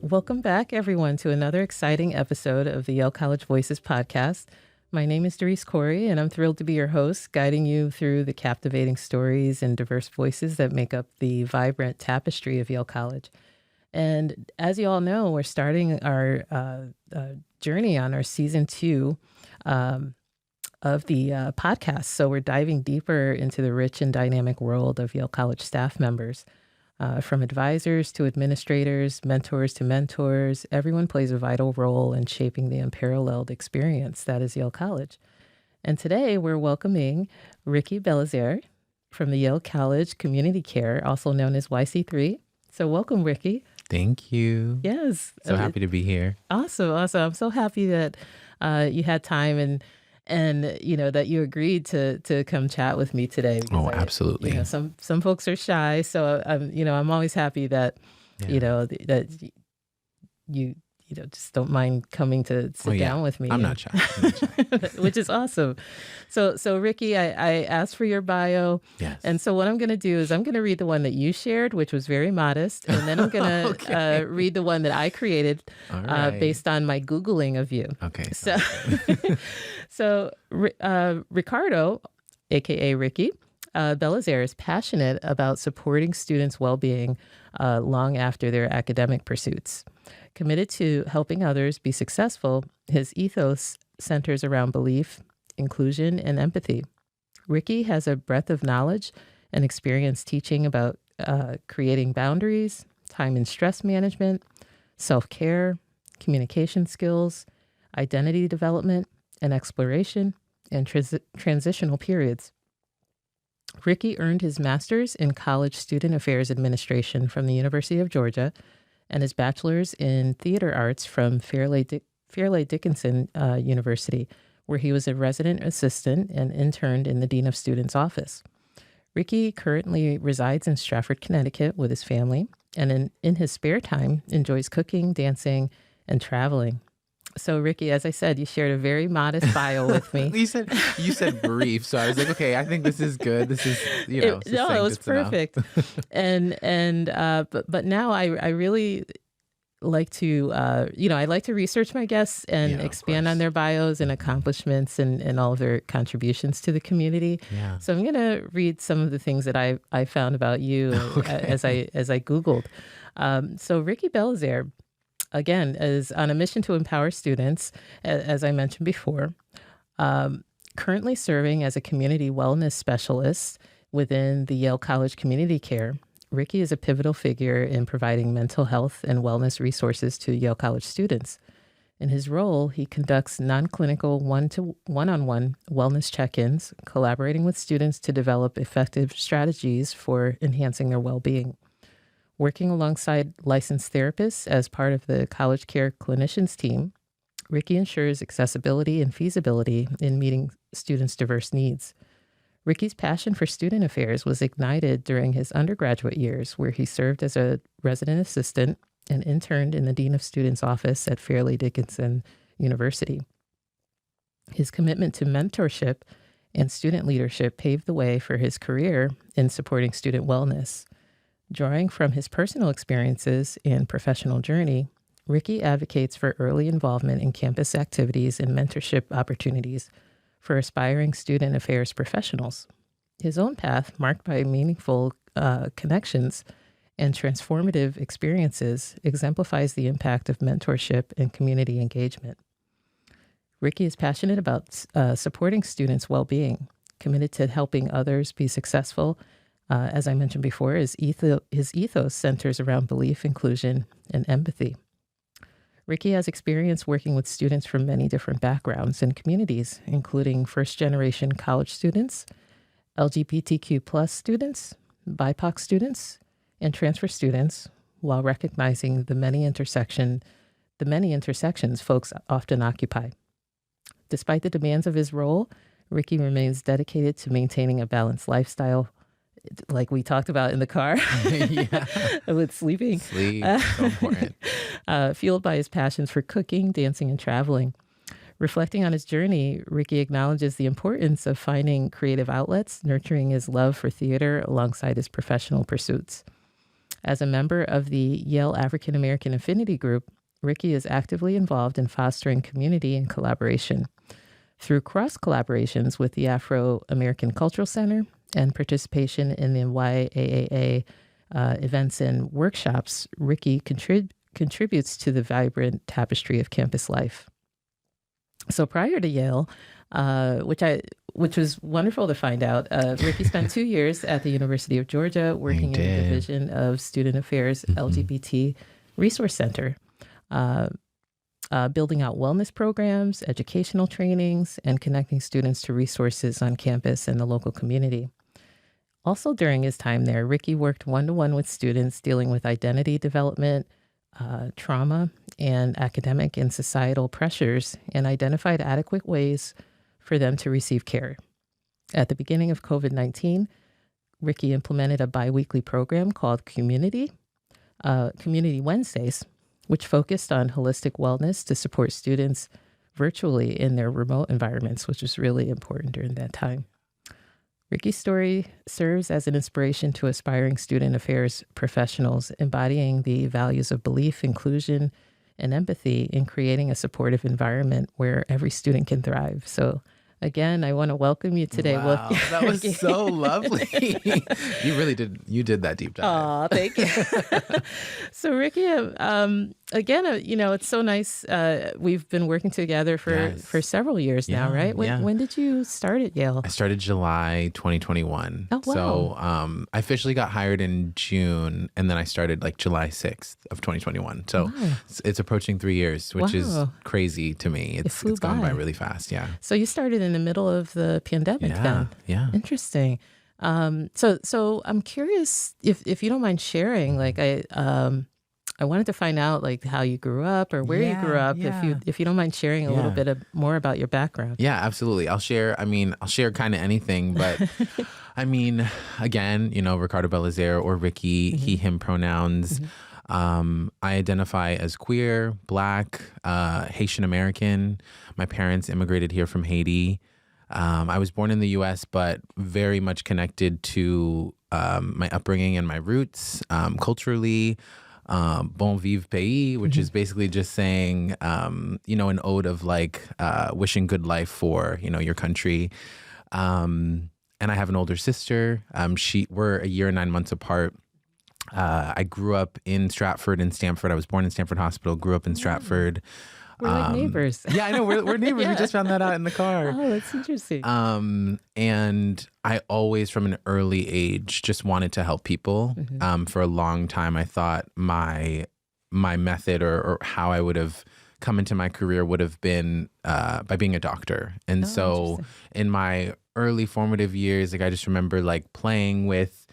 Welcome back, everyone, to another exciting episode of the Yale College Voices podcast. My name is Darice Corey, and I'm thrilled to be your host, guiding you through the captivating stories and diverse voices that make up the vibrant tapestry of Yale College. And as you all know, we're starting our journey on our season 2 of the podcast. So we're diving deeper into the rich and dynamic world of Yale College staff members. From advisors to administrators, mentors to mentors, everyone plays a vital role in shaping the unparalleled experience that is Yale College. And today we're welcoming Ricky Belizaire from the Yale College Community Care, also known as YC3. So welcome, Ricky. Thank you. Yes. So happy to be here. Awesome. I'm so happy that you had time and you know that you agreed to come chat with me today. Oh, absolutely. Some folks are shy, so I'm always happy that that you just don't mind coming to sit down with me. I'm not shy. Which is awesome. So Ricky, I asked for your bio. Yes. And so what I'm going to do is I'm going to read the one that you shared, which was very modest. And then I'm going to read the one that I created based on my Googling of you. Okay. So Ricardo, a.k.a. Ricky, Belizaire is passionate about supporting students' well-being long after their academic pursuits. Committed to helping others be successful, his ethos centers around belief, inclusion, and empathy. Ricky has a breadth of knowledge and experience teaching about creating boundaries, time and stress management, self-care, communication skills, identity development, and exploration, and transitional periods. Ricky earned his master's in College Student Affairs Administration from the University of Georgia and his bachelor's in theater arts from Fairleigh Dickinson University, where he was a resident assistant and interned in the Dean of Students' office. Ricky currently resides in Stratford, Connecticut with his family, and in his spare time enjoys cooking, dancing, and traveling. So, Ricky, as I said, you shared a very modest bio with me. you said brief, so I was like, okay, I think this is good. This is, it was perfect. But now I really like to, I like to research my guests and expand on their bios and accomplishments and all of their contributions to the community. Yeah. So I'm going to read some of the things that I found about you as I Googled. So Ricky Belizaire, again, is on a mission to empower students, as I mentioned before, currently serving as a community wellness specialist within the Yale College Community Care. Ricky is a pivotal figure in providing mental health and wellness resources to Yale College students. In his role, he conducts non-clinical one-on-one wellness check-ins, collaborating with students to develop effective strategies for enhancing their well-being. Working alongside licensed therapists as part of the College Care clinicians team, Ricky ensures accessibility and feasibility in meeting students' diverse needs. Ricky's passion for student affairs was ignited during his undergraduate years, where he served as a resident assistant and interned in the Dean of Students' office at Fairleigh Dickinson University. His commitment to mentorship and student leadership paved the way for his career in supporting student wellness. Drawing from his personal experiences and professional journey, Ricky advocates for early involvement in campus activities and mentorship opportunities for aspiring student affairs professionals. His own path, marked by meaningful connections and transformative experiences, exemplifies the impact of mentorship and community engagement. Ricky is passionate about supporting students' well-being, committed to helping others be successful. As I mentioned before, his ethos centers around belief, inclusion, and empathy. Ricky has experience working with students from many different backgrounds and communities, including first-generation college students, LGBTQ+ students, BIPOC students, and transfer students, while recognizing the many intersections folks often occupy. Despite the demands of his role, Ricky remains dedicated to maintaining a balanced lifestyle, like we talked about in the car with sleeping. Sleep, so important. Fueled by his passions for cooking, dancing, and traveling. Reflecting on his journey, Ricky acknowledges the importance of finding creative outlets, nurturing his love for theater alongside his professional pursuits. As a member of the Yale African American Affinity Group, Ricky is actively involved in fostering community and collaboration. Through cross-collaborations with the Afro-American Cultural Center and participation in the YAAA events and workshops, Ricky contributes to the vibrant tapestry of campus life. So prior to Yale, which was wonderful to find out, Ricky spent 2 years at the University of Georgia working in the Division of Student Affairs LGBT Resource Center, building out wellness programs, educational trainings, and connecting students to resources on campus and the local community. Also during his time there, Ricky worked one-to-one with students dealing with identity development, trauma, and academic and societal pressures, and identified adequate ways for them to receive care. At the beginning of COVID-19, Ricky implemented a biweekly program called Community Wednesdays, which focused on holistic wellness to support students virtually in their remote environments, which was really important during that time. Ricky's story serves as an inspiration to aspiring student affairs professionals, embodying the values of belief, inclusion, and empathy in creating a supportive environment where every student can thrive. So again, I want to welcome you today. Wow, that was so lovely. You really did. You did that deep dive. Oh, thank you. So, Ricky, again, it's so nice. We've been working together for several years now, right? When did you start at Yale? I started July 2021. Oh, wow. So I officially got hired in June, and then I started like July 6th of 2021. So it's approaching 3 years, which is crazy to me. It's gone by really fast. Yeah. So you started in the middle of the pandemic then? Yeah. Interesting. So I'm curious if you don't mind sharing, like I wanted to find out like how you grew up or where you grew up, if you don't mind sharing a little bit more about your background. Yeah, absolutely. I'll share kind of anything, but I mean, again, Ricardo Belizaire or Ricky, he, him pronouns. I identify as queer, Black, Haitian American. My parents immigrated here from Haiti. I was born in the U.S., but very much connected to my upbringing and my roots culturally. Bon vivre pays, which is basically just saying, an ode of like wishing good life for, your country. And I have an older sister. We're a year and 9 months apart. I grew up in Stratford and Stamford. I was born in Stamford Hospital, grew up in Stratford. We're like neighbors. Yeah, I know. We're neighbors. We just found that out in the car. Oh, that's interesting. And I always, from an early age, just wanted to help people. For a long time, I thought my method or how I would have come into my career would have been by being a doctor. And so in my early formative years, like I just remember like playing with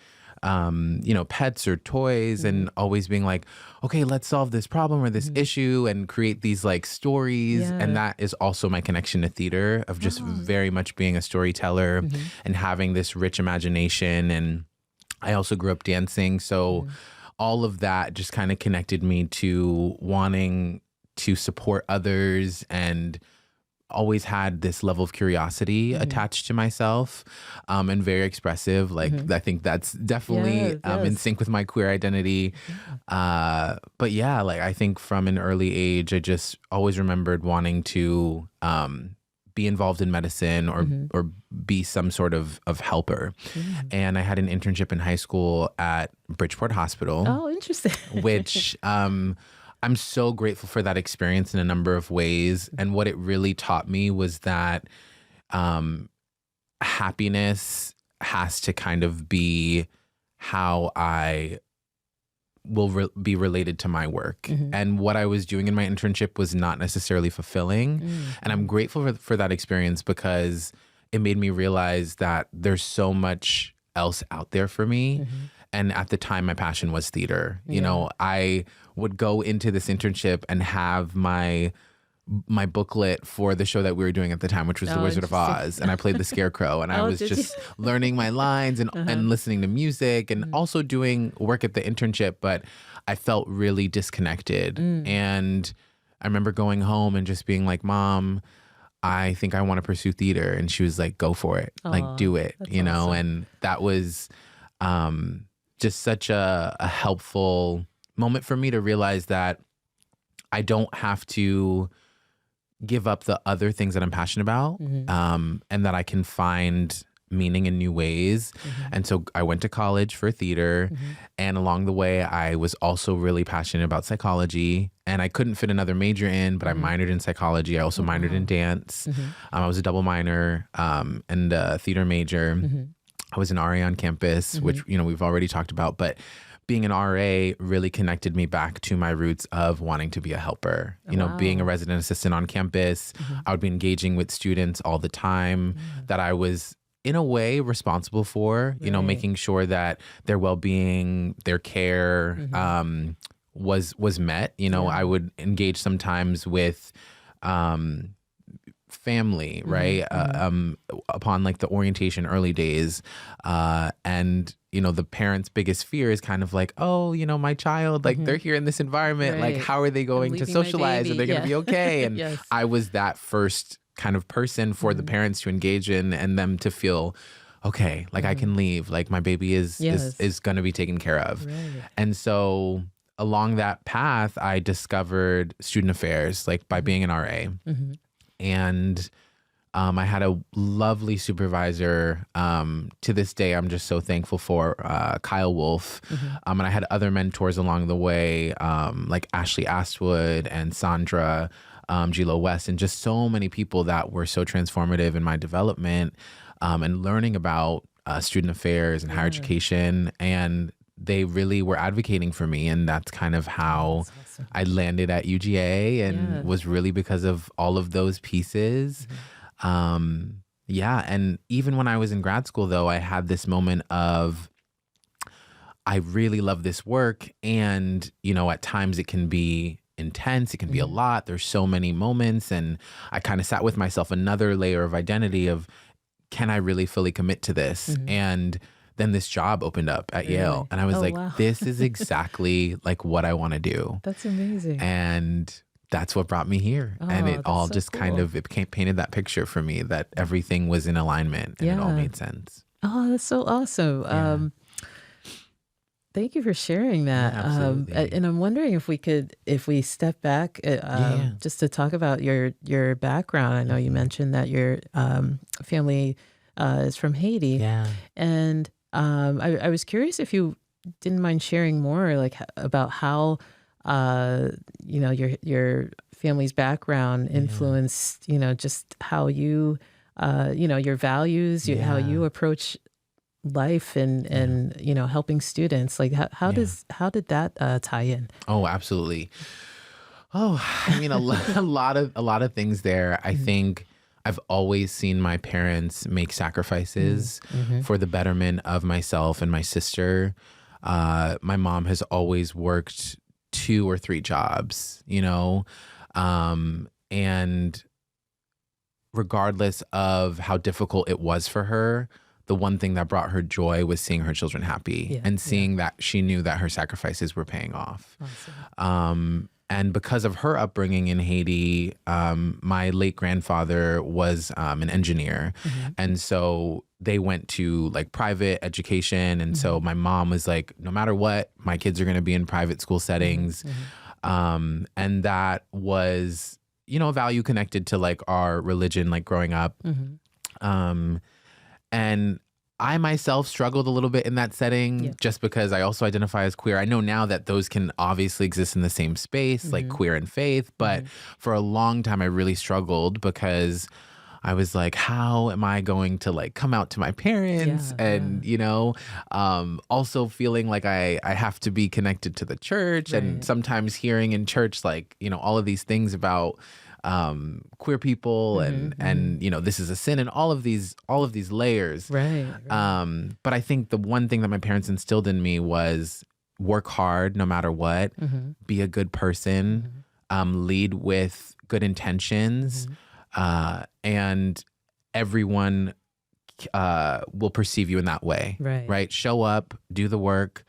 pets or toys and always being like, okay, let's solve this problem or this issue and create these like stories. Yeah. And that is also my connection to theater of just very much being a storyteller and having this rich imagination. And I also grew up dancing. So all of that just kind of connected me to wanting to support others and always had this level of curiosity attached to myself and very expressive. Like I think that's definitely in sync with my queer identity. But yeah, like I think from an early age, I just always remembered wanting to be involved in medicine or be some sort of helper. And I had an internship in high school at Bridgeport Hospital. Oh, interesting. Which I'm so grateful for that experience in a number of ways. And what it really taught me was that happiness has to kind of be how I will be related to my work. And what I was doing in my internship was not necessarily fulfilling. And I'm grateful for that experience because it made me realize that there's so much else out there for me. And at the time, my passion was theater. You know, I would go into this internship and have my booklet for the show that we were doing at the time, which was The Wizard of Oz. And I played the Scarecrow. And I was just learning my lines and listening to music and also doing work at the internship. But I felt really disconnected. And I remember going home and just being like, Mom, I think I want to pursue theater. And she was like, go for it. Like, do it, you know? Awesome. And that was just such a helpful moment for me to realize that I don't have to give up the other things that I'm passionate about, and that I can find meaning in new ways. And so I went to college for theater, and along the way I was also really passionate about psychology, and I couldn't fit another major in, but I minored in psychology. I also minored in dance. I was a double minor and a theater major. I was an RA on campus, which, you know, we've already talked about, but being an RA really connected me back to my roots of wanting to be a helper. You know, being a resident assistant on campus, I would be engaging with students all the time that I was in a way responsible for, you know, making sure that their well-being, their care was met. You know, I would engage sometimes with family, right? Upon like the orientation early days. And, you know, the parents' biggest fear is kind of like, oh, you know, my child, like they're here in this environment, like how are they going to socialize? Are they going to be okay? And I was that first kind of person for the parents to engage in and them to feel, okay, like I can leave, like my baby is going to be taken care of. And so along that path, I discovered student affairs, like by being an RA. And I had a lovely supervisor. To this day, I'm just so thankful for Kyle Wolf. And I had other mentors along the way, like Ashley Astwood and Sandra Gilo West, and just so many people that were so transformative in my development and learning about student affairs and higher education. And they really were advocating for me. And that's kind of how I landed at UGA, and was really because of all of those pieces. And even when I was in grad school, though, I had this moment of, I really love this work. And, you know, at times it can be intense. It can be a lot. There's so many moments. And I kind of sat with myself, another layer of identity of, can I really fully commit to this? And then this job opened up at Yale. And I was this is exactly like what I want to do. That's amazing. And that's what brought me here. And it all just kind of, it painted that picture for me that everything was in alignment and it all made sense. Oh, that's so awesome. Thank you for sharing that. And I'm wondering if we step back just to talk about your background. I know you mentioned that your family is from Haiti. And I was curious if you didn't mind sharing more, like about how you know, your family's background influenced, you know, just how you you know, your values, how you approach life and you know, helping students. Like how did that tie in? Oh, absolutely. Oh, I mean, a lot of things there. I think I've always seen my parents make sacrifices for the betterment of myself and my sister. My mom has always worked 2 or 3 jobs, you know, and regardless of how difficult it was for her, the one thing that brought her joy was seeing her children happy and seeing that she knew that her sacrifices were paying off. Awesome. And because of her upbringing in Haiti, my late grandfather was an engineer. And so they went to like private education. And so my mom was like, no matter what, my kids are going to be in private school settings. And that was, you know, a value connected to like our religion, like growing up. And I myself struggled a little bit in that setting just because I also identify as queer. I know now that those can obviously exist in the same space, like queer and faith. But for a long time, I really struggled because I was like, how am I going to like come out to my parents? And, you know, also feeling like I have to be connected to the church and sometimes hearing in church, like, you know, all of these things about queer people and you know, this is a sin and all of these layers. But I think the one thing that my parents instilled in me was work hard no matter what, be a good person, lead with good intentions, and everyone will perceive you in that way. Right? Show up, do the work,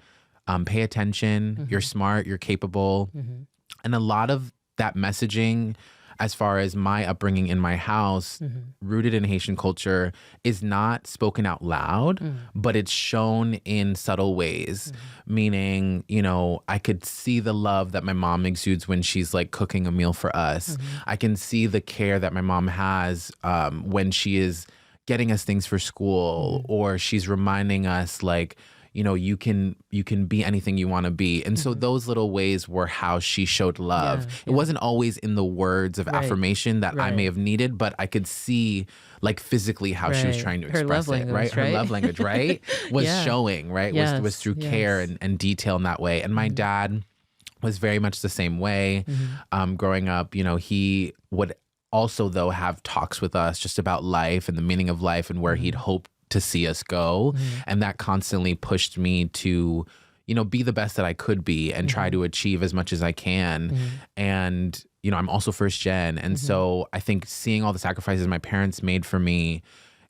pay attention, you're smart, you're capable. And a lot of that messaging as far as my upbringing in my house, rooted in Haitian culture, is not spoken out loud, but it's shown in subtle ways. Meaning, you know, I could see the love that my mom exudes when she's like cooking a meal for us. I can see the care that my mom has when she is getting us things for school, or she's reminding us like, you know, you can be anything you want to be. And so those little ways were how she showed love. It wasn't always in the words of affirmation that I may have needed, but I could see like physically how she was trying to express it, right? Her love language, right? Was showing, right? Was through care and detail in that way. And my dad was very much the same way. Growing up, you know, he would also though have talks with us just about life and the meaning of life and where he'd hoped to see us go. And that constantly pushed me to, you know, be the best that I could be and try to achieve as much as I can. And, you know, I'm also first gen. And so I think seeing all the sacrifices my parents made for me,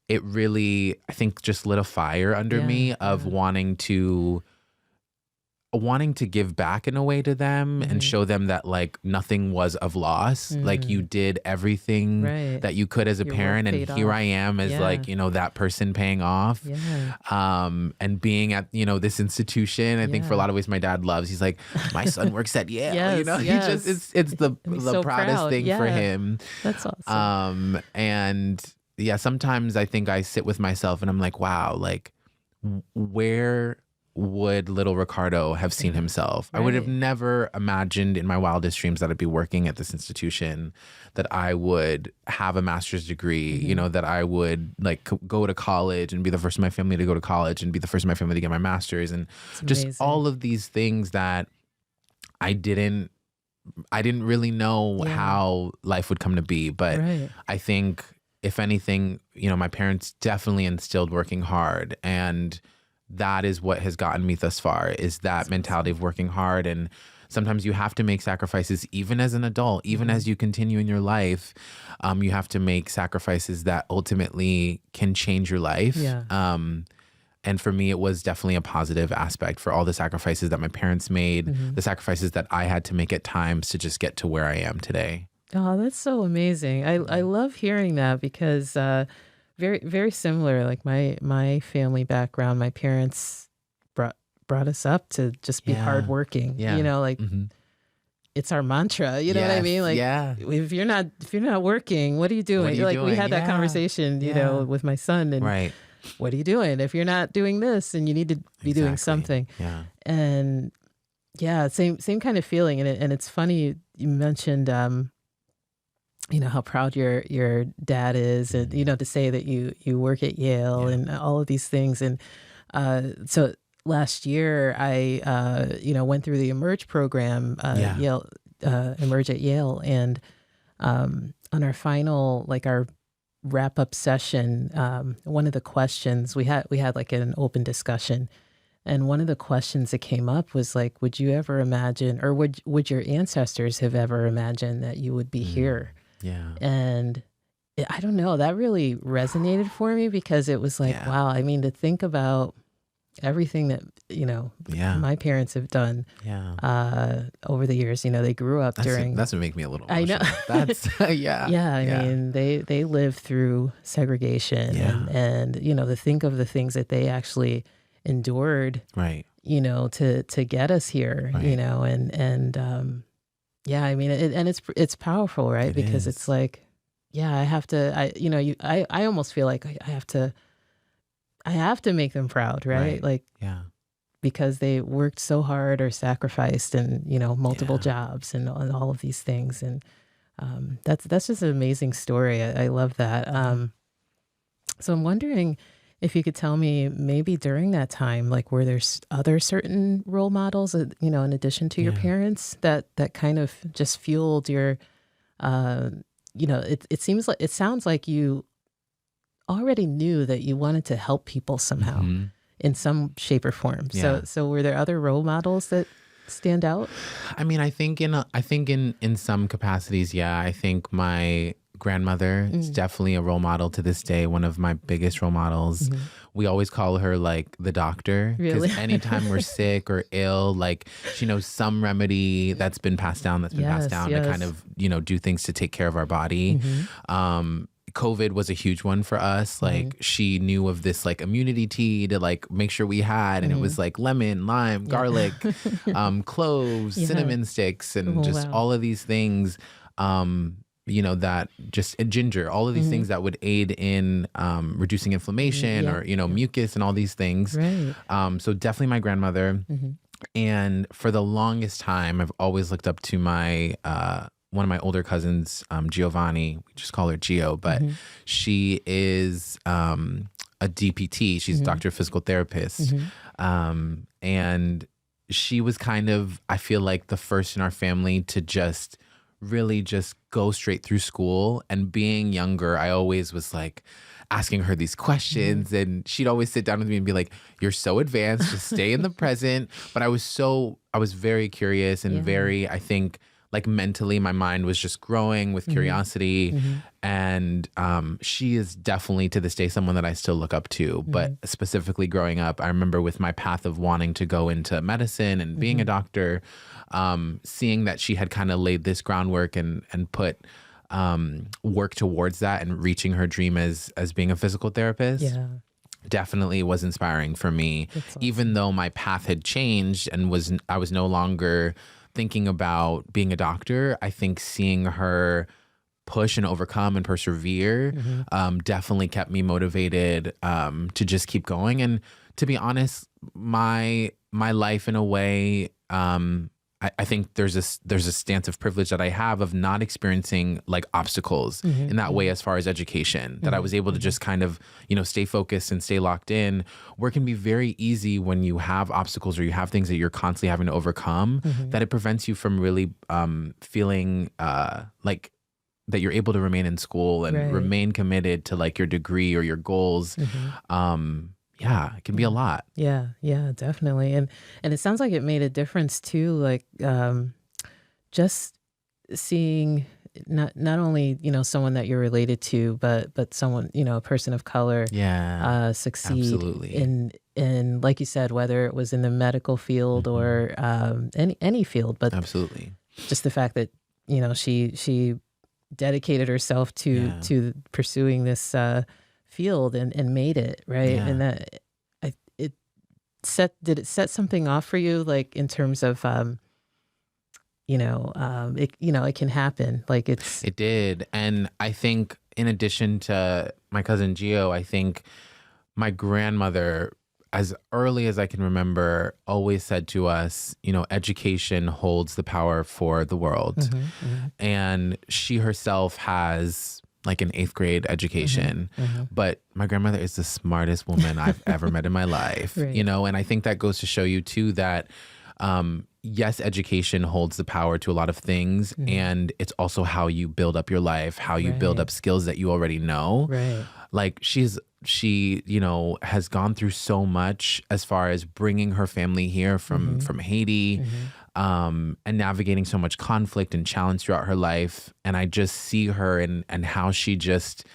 it really, I think, just lit a fire under me of wanting to give back in a way to them and show them that like nothing was of loss. Like you did everything that you could as a parent, and here I am as like, you know, that person paying off. And being at, you know, this institution, I think for a lot of ways my dad loves. He's like, my son works at Yale. You know, he just it's the so proudest thing for him. That's awesome. And yeah, sometimes I think I sit with myself and I'm like, wow, like where would little Ricardo have seen himself? I would have never imagined in my wildest dreams that I'd be working at this institution, that I would have a master's degree, you know, that I would like go to college and be the first in my family to go to college and be the first in my family to get my master's, and just all of these things that I didn't really know how life would come to be. But I think if anything, you know, my parents definitely instilled working hard, and that is what has gotten me thus far, is that mentality of working hard. And sometimes you have to make sacrifices, even as an adult, even as you continue in your life, you have to make sacrifices that ultimately can change your life. And for me, it was definitely a positive aspect for all the sacrifices that my parents made, the sacrifices that I had to make at times to just get to where I am today. Oh, that's so amazing. I love hearing that, because very, very similar. Like my family background, my parents brought us up to just be hardworking. You know, like it's our mantra. You know what I mean? Like if you're not working, what are you doing? Like we had that conversation, you know, with my son, and what are you doing? If you're not doing this, and you need to be doing something. And same kind of feeling. And it's funny you mentioned you know, how proud your dad is, and, you know, to say that you work at Yale and all of these things. And so last year I, you know, went through the Emerge program, Yale, Emerge at Yale. And on our final, like our wrap up session, one of the questions we had like an open discussion. And one of the questions that came up was like, would you ever imagine, or would your ancestors have ever imagined that you would be here? And I don't know, that really resonated for me, because it was like, wow, I mean, to think about everything that, you know, my parents have done over the years. You know, they grew up during... That's what makes me a little emotional. I know. That's, I mean, they lived through segregation and, you know, to think of the things that they actually endured, you know, to get us here, you know, and I mean, it's powerful, right? Because it's like, I have to, I almost feel like I have to make them proud, right? Like, because they worked so hard or sacrificed, and, you know, multiple jobs and all of these things. And that's just an amazing story. I love that. So I'm wondering if you could tell me, maybe during that time, like, were there other certain role models, you know, in addition to your parents, that kind of just fueled your, you know, it sounds like you already knew that you wanted to help people somehow in some shape or form. So were there other role models that stand out? I mean, I think in some capacities, I think my grandmother is definitely a role model to this day. One of my biggest role models. We always call her like the doctor, because Really? anytime we're sick or ill, like she knows some remedy that's been passed down, to kind of, do things to take care of our body. COVID was a huge one for us. Like she knew of this like immunity tea to like make sure we had, and it was like lemon, lime, garlic, cloves, cinnamon sticks, and all of these things. That just ginger, all of these things that would aid in reducing inflammation or mucus and all these things. Right. So definitely my grandmother. And for the longest time, I've always looked up to my one of my older cousins, Giovanni. We just call her Gio, but she is a DPT. She's a doctor of physical therapist. And she was kind of, I feel like, the first in our family to just really just go straight through school. And being younger, I always was like asking her these questions, and she'd always sit down with me and be like, "You're so advanced, just stay in the present." But I was very curious and very, I think, like mentally, my mind was just growing with curiosity. And she is definitely to this day someone that I still look up to. But specifically growing up, I remember with my path of wanting to go into medicine and being a doctor, seeing that she had kind of laid this groundwork and put work towards that and reaching her dream as being a physical therapist. Definitely was inspiring for me. Awesome. Even though my path had changed and I was no longer thinking about being a doctor, I think seeing her push and overcome and persevere definitely kept me motivated to just keep going. And to be honest, my life in a way, I think there's a stance of privilege that I have of not experiencing like obstacles in that way as far as education, that I was able to just kind of, stay focused and stay locked in, where it can be very easy when you have obstacles or you have things that you're constantly having to overcome, that it prevents you from really feeling like that you're able to remain in school and remain committed to like your degree or your goals. Yeah, it can be a lot. Yeah, definitely. And it sounds like it made a difference too, like just seeing not only, someone that you're related to, but someone, a person of color succeed absolutely. in like you said, whether it was in the medical field or any field, but absolutely. Just the fact that, she dedicated herself to pursuing this field and made it, right? And that did it set something off for you, like in terms of it can happen, like it did. And I think in addition to my cousin Gio, I think my grandmother, as early as I can remember, always said to us, education holds the power for the world. And she herself has like an 8th grade education. But my grandmother is the smartest woman I've ever met in my life, and I think that goes to show you too that, yes, education holds the power to a lot of things. And it's also how you build up your life, how you build up skills that you already know. Like she has gone through so much as far as bringing her family here from Haiti, and navigating so much conflict and challenge throughout her life. And I just see her and how she just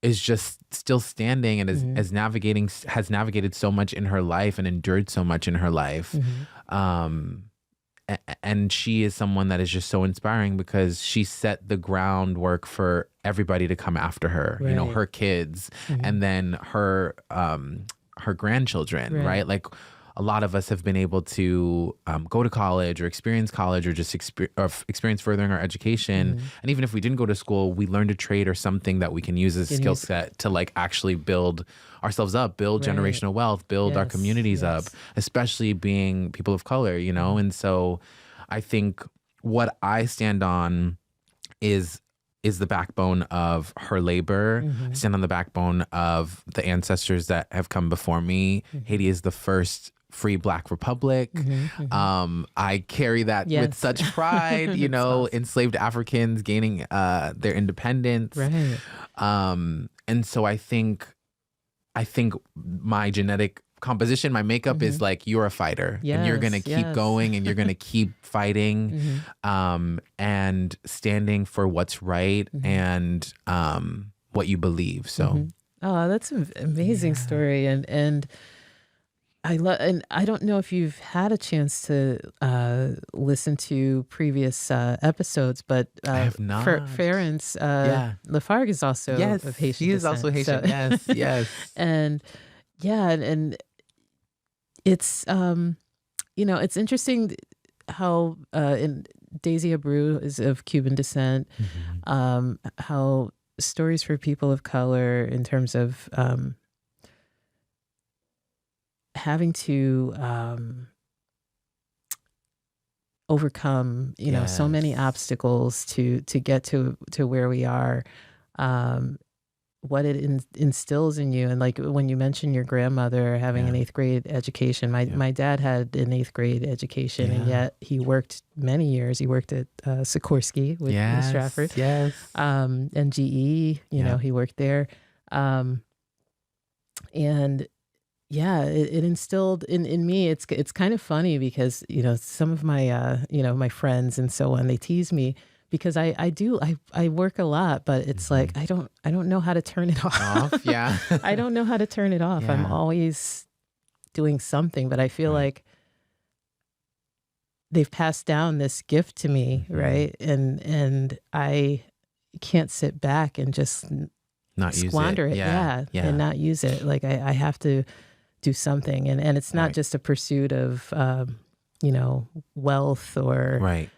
is just still standing and has navigated so much in her life and endured so much in her life. And she is someone that is just so inspiring because she set the groundwork for everybody to come after her, her kids, and then her grandchildren, right? Like a lot of us have been able to go to college or experience college or just experience furthering our education. And even if we didn't go to school, we learned a trade or something that we can use as a skill set to like actually build ourselves up, build generational wealth, build our communities up, especially being people of color, And so I think what I stand on is the backbone of her labor. I stand on the backbone of the ancestors that have come before me. Haiti is the first free Black republic. I carry that with such pride, awesome. Enslaved Africans gaining their independence. And so I think my genetic composition, my makeup is like, you're a fighter, and you're going to keep going, and you're going to keep fighting, and standing for what's right, and what you believe. So, oh, that's an amazing story. And I don't know if you've had a chance to listen to previous episodes, but I have not. Ferenc Lafargue is also of Haitian descent. He is also Haitian. So, yes. And it's it's interesting how Daisy Abreu is of Cuban descent. How stories for people of color in terms of having to overcome, so many obstacles to get to where we are, what it instills in you. And like when you mentioned your grandmother having an 8th grade education, my dad had an 8th grade education, and yet he worked many years. He worked at Sikorsky with Stratford, and GE, he worked there. And it instilled in me. It's kind of funny because, some of my, my friends and so on, they tease me because I work a lot, but it's like, I don't know how to turn it off. Yeah. I don't know how to turn it off. I'm always doing something, but I feel like they've passed down this gift to me. Right. And I can't sit back and just not squander it. And not use it. Like I have to do something, and it's not just a pursuit of wealth or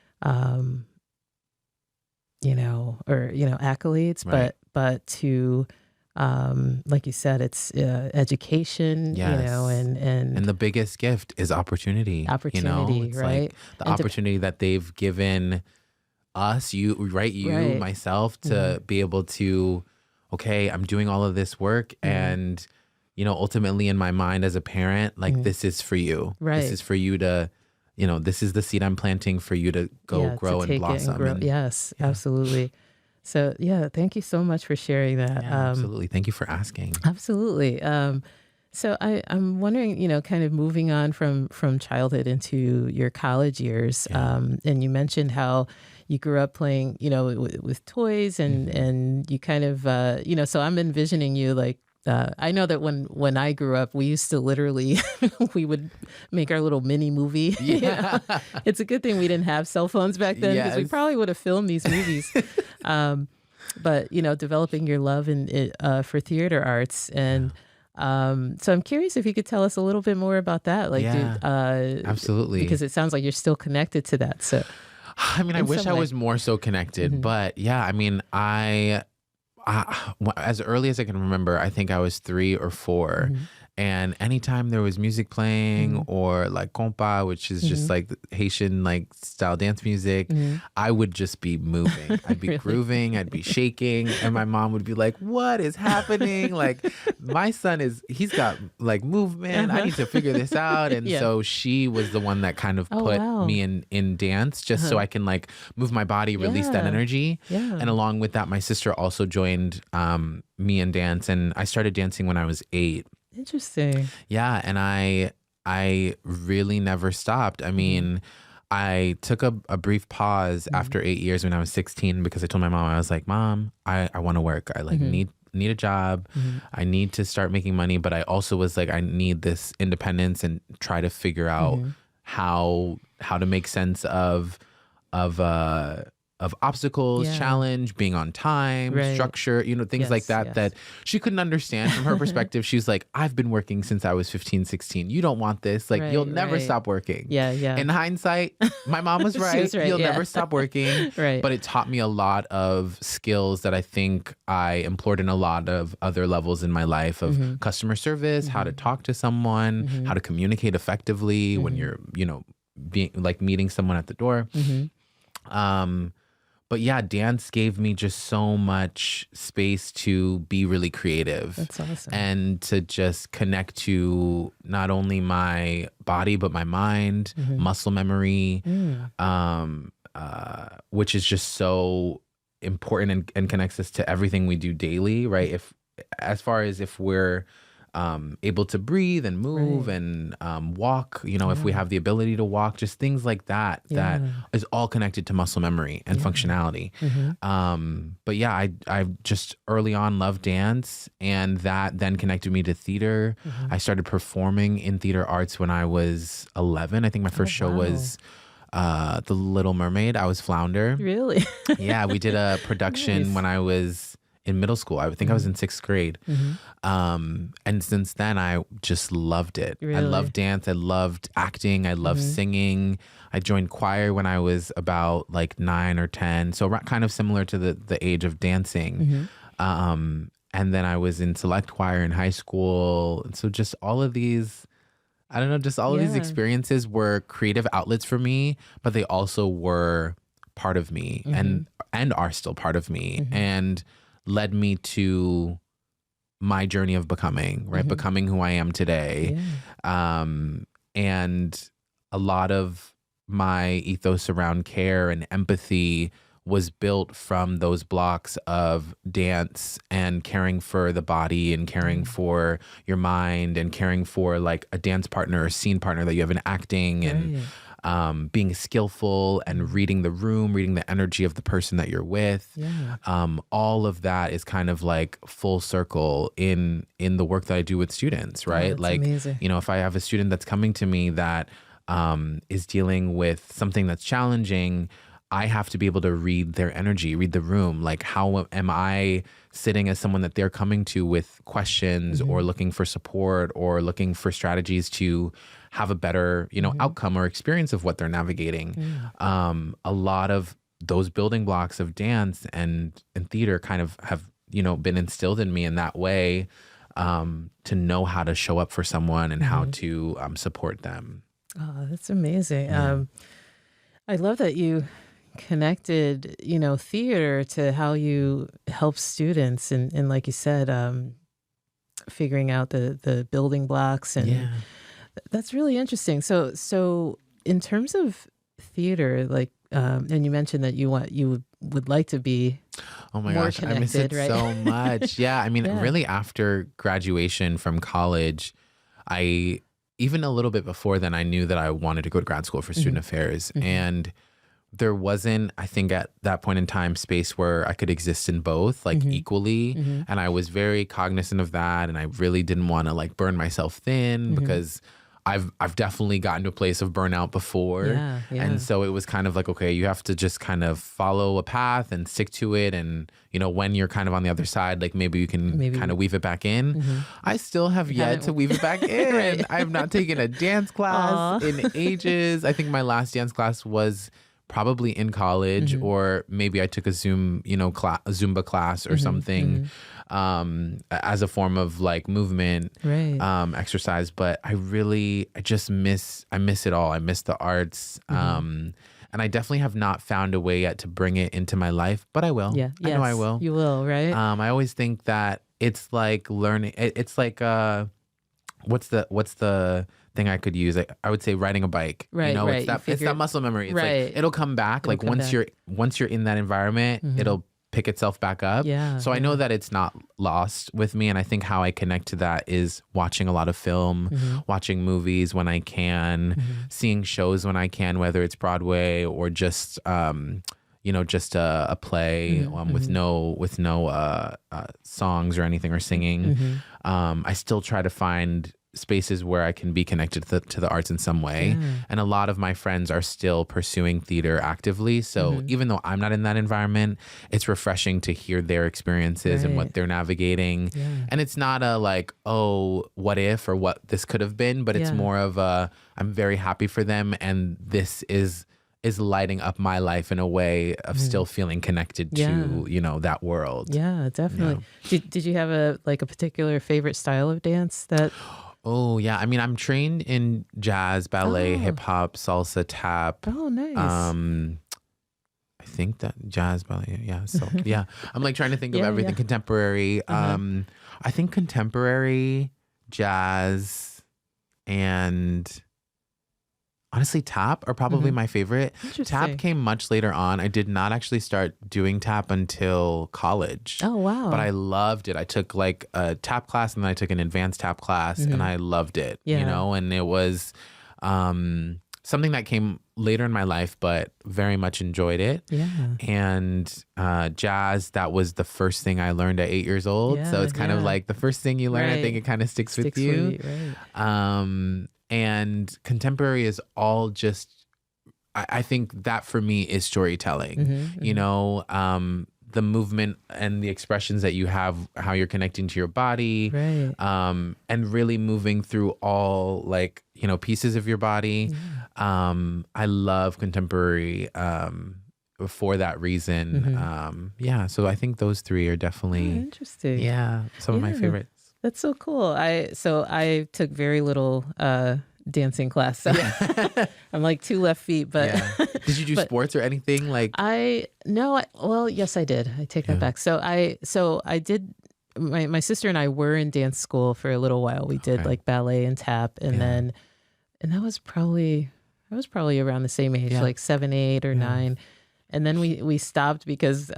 accolades, but to like you said, it's education, and the biggest gift is opportunity. It's right? Like the opportunity that they've given us, myself, to be able to, okay, I'm doing all of this work, and ultimately in my mind as a parent, like this is for you. This is for you to, this is the seed I'm planting for you to go grow and blossom. Yes, absolutely. So thank you so much for sharing that. Absolutely. Thank you for asking. Absolutely. So I'm wondering, kind of moving on from childhood into your college years. And you mentioned how you grew up playing, with toys, and you kind of, so I'm envisioning you like, I know that when I grew up, we used to literally, we would make our little mini movie. It's a good thing we didn't have cell phones back then, because we probably would have filmed these movies. But, developing your love for theater arts. And so I'm curious if you could tell us a little bit more about that. Like, absolutely. Because it sounds like you're still connected to that. So, I mean, I wish I was more so connected, but I mean, as early as I can remember, I think I was 3 or 4. And anytime there was music playing or like compa, which is just like Haitian like style dance music, I would just be moving. I'd be grooving, I'd be shaking, and my mom would be like, "What is happening? Like, my son he's got like movement. I need to figure this out." And so she was the one that kind of put me in dance, just so I can like move my body, release that energy. And along with that, my sister also joined me in dance, and I started dancing when I was 8. Interesting. Yeah, and I really never stopped. I mean, I took a brief pause after 8 years when I was 16, because I told my mom, I was like, "Mom, I want to work. I like need a job. I need to start making money, but I also was like, I need this independence and try to figure out how to make sense of obstacles, challenge, being on time, structure, things like that, that she couldn't understand from her perspective. She was like, "I've been working since I was 15, 16. You don't want this. Like, you'll never stop working." In hindsight, my mom was right. You'll never stop working. But it taught me a lot of skills that I think I employed in a lot of other levels in my life, of customer service, how to talk to someone, how to communicate effectively when you're, being like meeting someone at the door. But dance gave me just so much space to be really creative. That's awesome. And to just connect to not only my body, but my mind, muscle memory, which is just so important and connects us to everything we do daily, right? As far as if we're able to breathe and move and walk, if we have the ability to walk, just things like that, that is all connected to muscle memory and functionality. But yeah, I just early on loved dance, and that then connected me to theater. I started performing in theater arts when I was 11. I think my first show was The Little Mermaid. I was Flounder. Really? Yeah, we did a production when I was in middle school. I think I was in 6th grade. And since then, I just loved it. Really? I loved dance. I loved acting. I loved singing. I joined choir when I was about like 9 or 10. So kind of similar to the age of dancing. And then I was in select choir in high school. And so just all of these, I don't know, just all of these experiences were creative outlets for me, but they also were part of me and are still part of me, and led me to my journey of becoming, right? Becoming who I am today. And a lot of my ethos around care and empathy was built from those blocks of dance and caring for the body and caring for your mind and caring for like a dance partner or scene partner that you have in acting, and being skillful and reading the room, reading the energy of the person that you're with. All of that is kind of like full circle in the work that I do with students, right? Like, amazing. If I have a student that's coming to me that is dealing with something that's challenging, I have to be able to read their energy, read the room. Like, how am I sitting as someone that they're coming to with questions or looking for support or looking for strategies to have a better, outcome or experience of what they're navigating. A lot of those building blocks of dance and theater kind of have, been instilled in me in that way, to know how to show up for someone and how to support them. Oh, that's amazing. I love that you connected, theater to how you help students, and like you said, figuring out the building blocks, and that's really interesting. So in terms of theater, like, and you mentioned that you would like to be oh my more gosh, I miss it connected, right? so much. Yeah, I mean, really after graduation from college, even a little bit before then, I knew that I wanted to go to grad school for student affairs, and there wasn't, I think at that point in time, space where I could exist in both, like equally. And I was very cognizant of that. And I really didn't want to like burn myself thin, because I've definitely gotten to a place of burnout before. And so it was kind of like, okay, you have to just kind of follow a path and stick to it. And, when you're kind of on the other side, like maybe you can kind of weave it back in. I still have yet to weave it back in. I have not taken a dance class in ages. I think my last dance class was probably in college, or maybe I took a Zumba class or something, as a form of like movement, exercise. But I miss it all. I miss the arts. And I definitely have not found a way yet to bring it into my life, but I will. I know I will. You will, right? I always think that it's like learning. It's like, what's the thing I could use? I would say riding a bike. Right. It's that muscle memory. It's like it'll come back. It'll like come once back. you're in that environment, it'll pick itself back up. So I know that it's not lost with me, and I think how I connect to that is watching a lot of film, watching movies when I can, seeing shows when I can, whether it's Broadway or just just a play with no songs or anything or singing. I still try to find spaces where I can be connected to the arts in some way. And a lot of my friends are still pursuing theater actively. So even though I'm not in that environment, it's refreshing to hear their experiences and what they're navigating. And it's not a like, oh, what if or what this could have been, but it's more of a, I'm very happy for them. And this is lighting up my life in a way of still feeling connected to, that world. Yeah, definitely. Did you have a particular favorite style of dance that... Oh, yeah. I mean, I'm trained in jazz, ballet, hip hop, salsa, tap. Oh, nice. I think that jazz, ballet, yeah. So, yeah. I'm like trying to think of everything contemporary. I think contemporary, jazz, and honestly, tap are probably my favorite. Tap came much later on. I did not actually start doing tap until college. Oh, wow. But I loved it. I took like a tap class and then I took an advanced tap class and I loved it, you know, and it was something that came later in my life, but very much enjoyed it. Yeah. And jazz, that was the first thing I learned at 8 years old. So it's kind of like the first thing you learn, I think it kind of sticks with you. Right. And contemporary is all just, I think that for me is storytelling, you know, the movement and the expressions that you have, how you're connecting to your body, and really moving through all like, you know, pieces of your body. I love contemporary for that reason. So I think those three are definitely interesting. Some of my favorites. That's so cool. I took very little dancing class. So I'm like 2 left feet, but did you do sports or anything like? Yes, I did. I take that back. So I did. My sister and I were in dance school for a little while. We did like ballet and tap, and that was probably around the same age, like 7, 8, or 9, and then we stopped because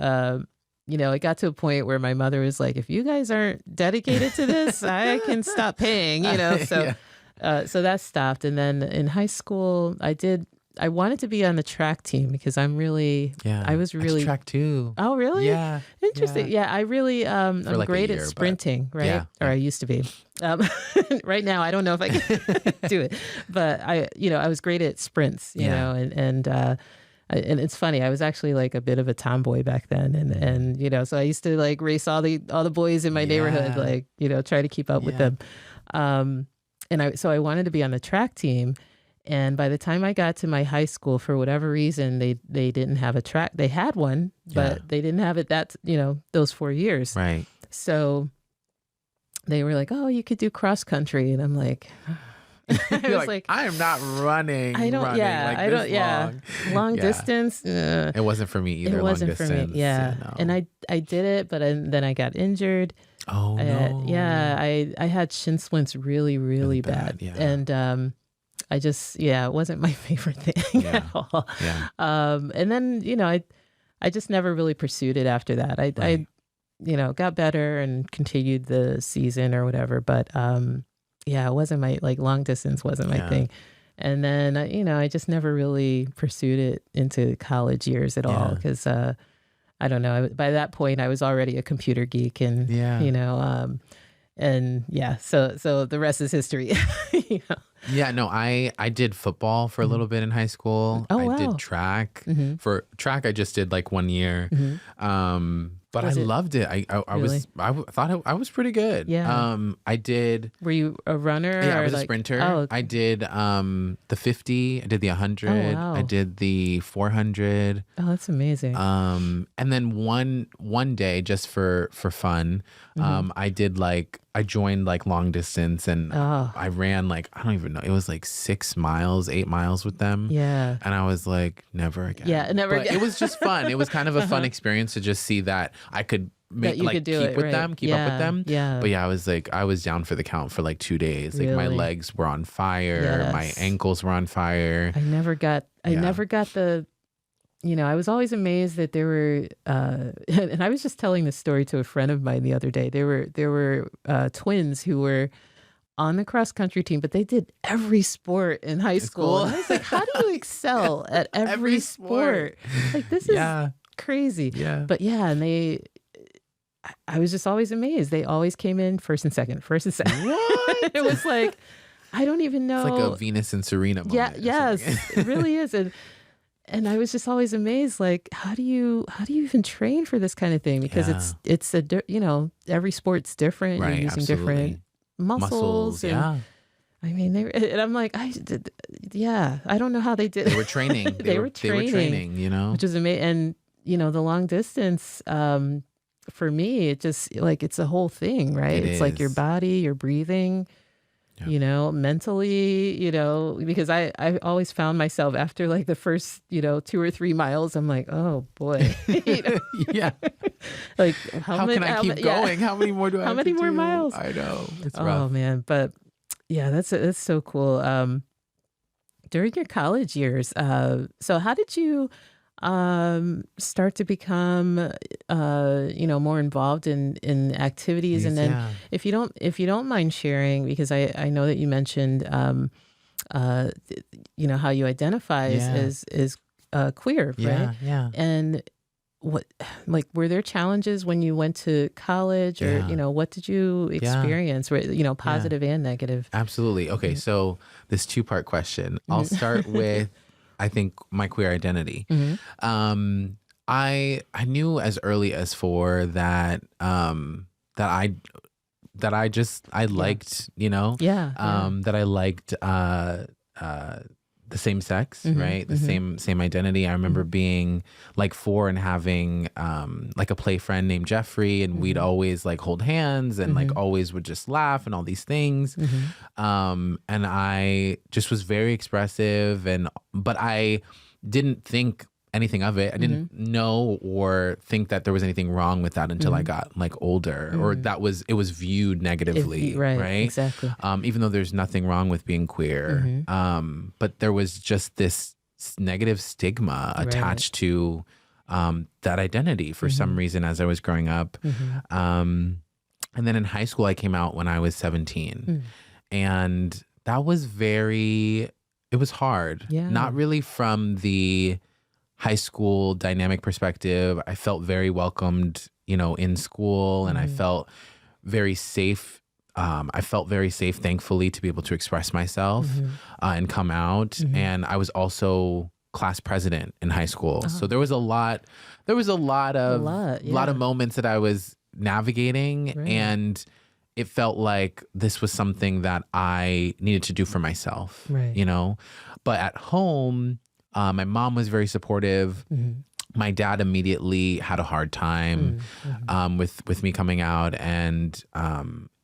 you know, it got to a point where my mother was like, if you guys aren't dedicated to this, I can stop paying, you know? So, so that stopped. And then in high school, I wanted to be on the track team because I was really track too. Oh, really? Yeah. Interesting. Yeah. I really, I'm like great at sprinting, right? Or I used to be. Right now, I don't know if I can do it, but I was great at sprints, you know, and it's funny. I was actually like a bit of a tomboy back then, and you know, so I used to like race all the boys in my neighborhood, like, you know, try to keep up with them. So I wanted to be on the track team, and by the time I got to my high school, for whatever reason, they didn't have a track. They had one, but they didn't have it those 4 years. Right. So they were like, "Oh, you could do cross country," and I'm like. I was like, I am not running. I don't. Long distance. It wasn't for me either. It wasn't for me. Yeah. No. And I did it, but then I got injured. Oh no. I had shin splints really, really bad. Yeah. And I just it wasn't my favorite thing at all. Yeah. And then I just never really pursued it after that. I got better and continued the season or whatever, but it wasn't my, like, long distance wasn't my thing. And then, I just never really pursued it into college years at all. Cause, I don't know. By that point I was already a computer geek and, so the rest is history. Yeah, no, I did football for a little bit in high school. I did track. For track, I just did like 1 year. But I loved it. I thought I was pretty good. Yeah. I did. Were you a runner? Yeah, I was a sprinter. Oh. I did the 50. I did the 100. Oh, wow. I did the 400. Oh, that's amazing. And then one day, just for fun, I joined like long distance, and I ran like, I don't even know, it was like 6 miles, 8 miles with them. Yeah. And I was like, never again. Yeah, never again. It was just fun. It was kind of a fun experience to just see that I could keep up with them. Yeah. But yeah, I was down for the count for like 2 days. Like my legs were on fire. My ankles were on fire. I never got the, I was always amazed that there were, and I was just telling this story to a friend of mine the other day. There were twins who were on the cross country team, but they did every sport in high school. And I was like, how do you excel at every sport? Like, this is crazy. Yeah. But and I was just always amazed. They always came in first and second. What? It was like, I don't even know. It's like a Venus and Serena moment. Yeah. Yes, it really is. And I was just always amazed, like, how do you even train for this kind of thing? Because it's every sport's different. Right, you're using different muscles. And, I mean, and I'm like, I don't know how they did it. They were training. They were training, which is amazing. And, the long distance, for me, it just, like, it's a whole thing, right? It's like your body, your breathing, mentally, because I always found myself after like the first, 2 or 3 miles, I'm like, oh boy. Yeah. Like, how can I keep going? How many more do I have How many more miles? I know. It's rough. Oh man. But yeah, that's so cool. During your college years, so how did you start to become, more involved in activities? And then, Yeah. if you don't mind sharing, because I know that you mentioned, uh, how you identify Yeah. as queer, right? Yeah. Yeah. And what, like, were there challenges when you went to college, or Yeah. what did you Yeah. experience? Were, Yeah. positive and negative? Absolutely. Okay, Mhm. so this two-part question. I'll Mhm. start with, I think, my queer identity. Mhm. Um, I knew as early as 4 that that I Yeah. liked, Yeah. Yeah. that I liked uh the same sex, Mhm. right? The Mhm. same identity. I remember Mhm. being like 4 and having like a play friend named Jeffrey, and we'd Mhm. always like hold hands and like Mhm. always would just laugh and all these things. Mhm. And I just was very expressive, but I didn't think anything of it. I didn't Mhm. know or think that there was anything wrong with that until I Mhm. got like older, or Mm. it was viewed negatively, Right, right? exactly. Even though there's nothing wrong with being queer, Mhm. but there was just this negative stigma Right. attached to that identity for some Mhm. reason as I was growing up. Mhm. Um, and then in high school, I came out when I was 17. Mm. And that was it was hard. Yeah. Not really from the high school dynamic perspective. I felt very welcomed, in school, and I Mhm. felt very safe. I felt very safe, thankfully, to be able to express myself Mhm. and come out. Mhm. And I was also class president in high school. So Oh, there was a lot a of lot, yeah. moments that I was navigating, Right. and it felt like this was something that I needed to do for myself, Right. But at home, my mom was very supportive. Mhm. My dad immediately had a hard time Mm. Mhm. with me coming out, and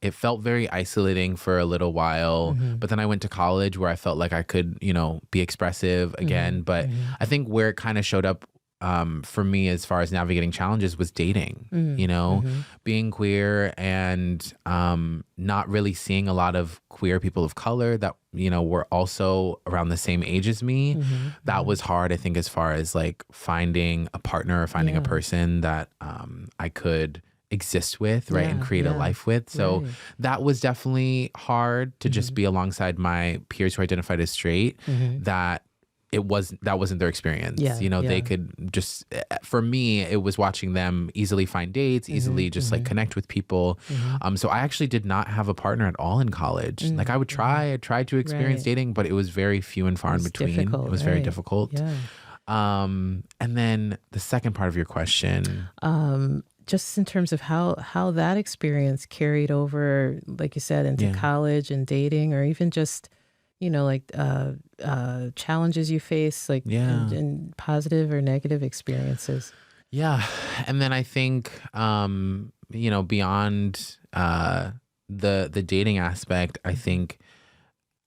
it felt very isolating for a little while. Mhm. But then I went to college where I felt like I could, be expressive again. Mhm. But Mhm. I think where it kind of showed up for me as far as navigating challenges was dating. Mm. Mhm. Being queer and not really seeing a lot of queer people of color that were also around the same age as me. Mhm. That Mhm. was hard, I think, as far as like finding a partner or finding a Yeah. person that I could exist with, right, and Yeah. create a Yeah. life with. So Right. that was definitely hard to just Mhm. be alongside my peers who identified as straight. Mhm. That wasn't their experience. Yeah. They Yeah. could just, for me, it was watching them easily find dates, easily Mhm. just like Mhm. connect with people. Mhm. So I actually did not have a partner at all in college. Like Mm. I tried to experience Right. dating, but it was very few and far in It's between. It difficult, was very right? difficult. Yeah. And then the second part of your question. Just in terms of how that experience carried over, like you said, into Yeah. college and dating, or even just, like, challenges you face, like, Yeah. in positive or negative experiences. Yeah. And then I think, beyond the dating aspect, I think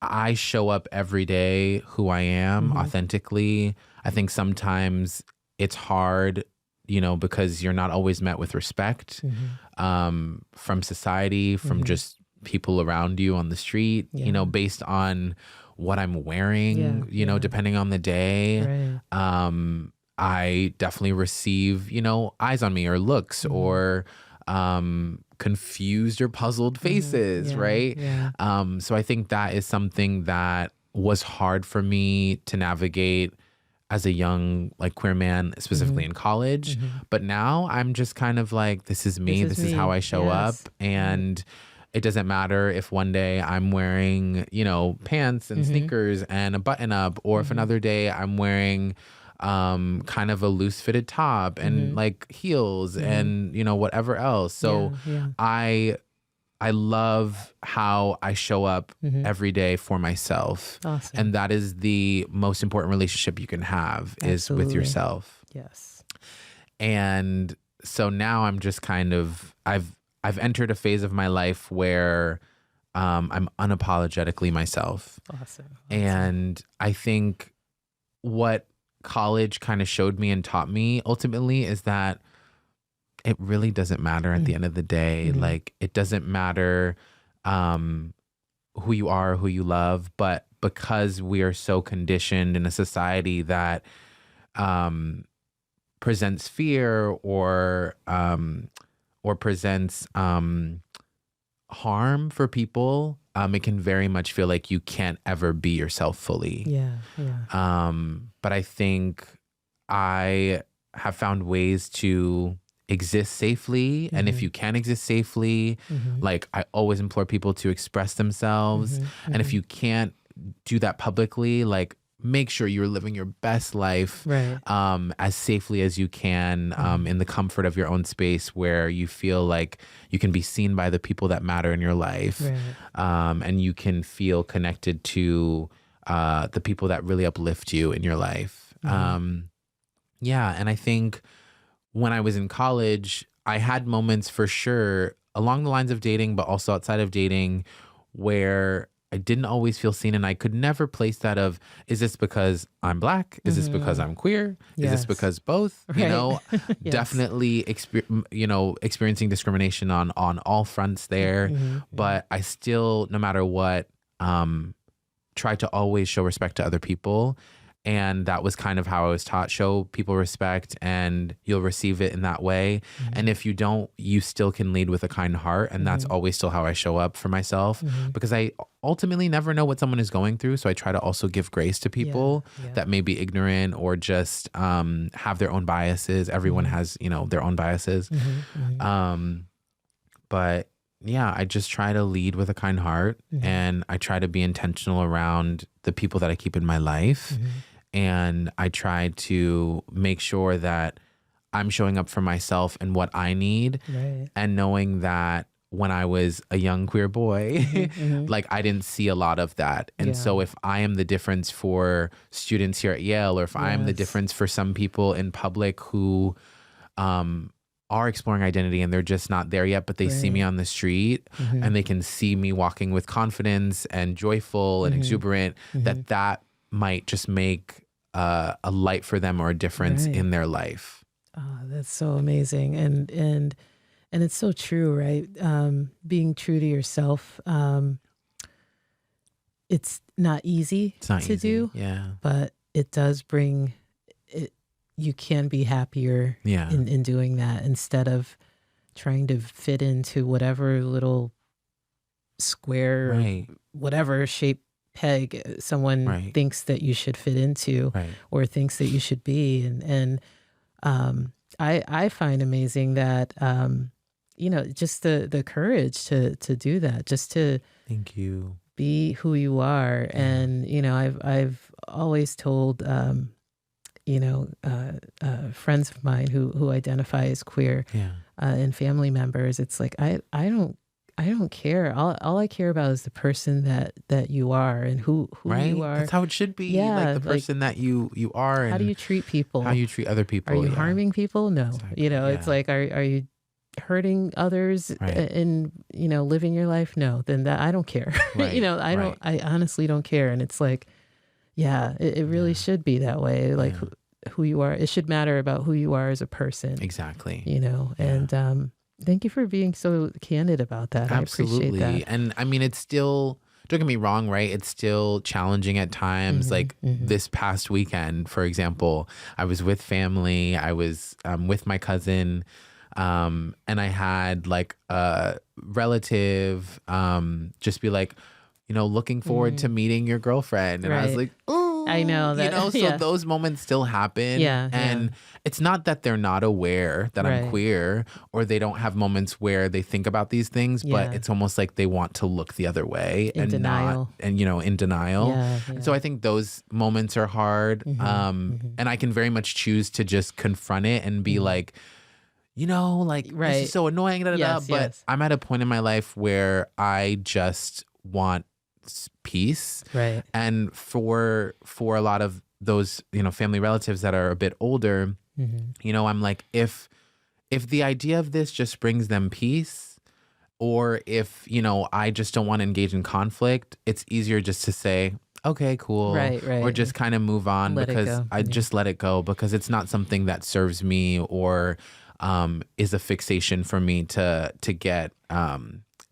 I show up every day who I am Mhm. authentically. I think sometimes it's hard, because you're not always met with respect Mhm. from society, from Mhm. just people around you on the street, Yeah. based on what I'm Yeah. wearing, Yeah. depending on the day. Right. I definitely receive, eyes on me or looks Mhm. or confused or puzzled Mhm. faces, Yeah. right? Yeah. So I think that is something that was hard for me to navigate as a young, like, queer man, specifically Mhm. in college. Mhm. But now I'm just kind of like, this is This me, is this is how me. I show up. Yes. Right. And it doesn't matter if one day I'm wearing, pants and Mhm. sneakers and a button up, or if Mhm. another day I'm wearing kind of a loose fitted top and Mhm. like heels Mhm. and, whatever else. So Yeah. Yeah. I love how I show up Mhm. every day for myself. Awesome. And that is the most important relationship you can have, is with Absolutely. yourself. Yes. And so now I'm just kind of, I've entered a phase of my life where I'm unapologetically myself. Awesome. And I think what college kind of showed me and taught me ultimately is that it really doesn't matter at the end of the day. Mhm. Like, it doesn't matter who you are, who you love, but because we are so conditioned in a society that presents fear or presents harm for people, it can very much feel like you can't ever be yourself fully. Yeah. But I think I have found ways to exist safely. And if you can exist safely, like I always implore people to express themselves. And if you can't do that publicly, like make sure you're living your best life as safely as you can in the comfort of your own space where you feel like you can be seen by the people that matter in your life. And you can feel connected to the people that really uplift you in your life. Yeah. And I think when I was in college, I had moments for sure along the lines of dating, but also outside of dating, where I didn't always feel seen, and I could never place that of, is this because I'm Black? Is this because I'm queer? Is this because both? You know, definitely, experiencing discrimination on all fronts there. But I still, no matter what, try to always show respect to other people. And that was kind of how I was taught, show people respect and you'll receive it in that way. And if you don't, you still can lead with a kind heart. And that's always still how I show up for myself, because I ultimately never know what someone is going through. So I try to also give grace to people that may be ignorant or just have their own biases. Everyone has, their own biases. But yeah, I just try to lead with a kind heart, and I try to be intentional around the people that I keep in my life. And I try to make sure that I'm showing up for myself and what I need. And knowing that when I was a young queer boy, like I didn't see a lot of that. And so if I am the difference for students here at Yale, or if I am the difference for some people in public who are exploring identity and they're just not there yet, but they see me on the street and they can see me walking with confidence and joyful and exuberant, that might just make a light for them or a difference in their life. Oh, that's so amazing. And it's so true, right? Being true to yourself. It's not easy to do, but it does bring it. You can be happier in doing that, instead of trying to fit into whatever little square, whatever shape peg someone thinks that you should fit into or thinks that you should be. And I find amazing that, just the courage to do that, just to thank you, be who you are. And, I've always told, friends of mine who identify as queer and family members, it's like, I don't care. All I care about is the person that you are and who you are. That's how it should be. Like the person that you are. And how do you treat people? How you treat other people. Are you harming people? No. Exactly. It's like, are you hurting others and, living your life? No. Then that, I don't care. I honestly don't care. And it's like, it really should be that way. Like who you are. It should matter about who you are as a person. Exactly. And thank you for being so candid about that. Absolutely. I appreciate that. And I mean, it's still, don't get me wrong, right? It's still challenging at times. Like this past weekend, for example, I was with family. I was with my cousin. And I had like a relative just be like, looking forward to meeting your girlfriend. And I was like, oh, I know that. So those moments still happen. And it's not that they're not aware that I'm queer, or they don't have moments where they think about these things, but it's almost like they want to look the other way in denial. In denial. And so I think those moments are hard. And I can very much choose to just confront it and be like, this is so annoying, but I'm at a point in my life where I just want peace. And for a lot of those, family relatives that are a bit older, I'm like, if the idea of this just brings them peace, or if, I just don't want to engage in conflict, it's easier just to say, okay, cool. Or just kind of move on, because I just let it go, because it's not something that serves me or is a fixation for me to get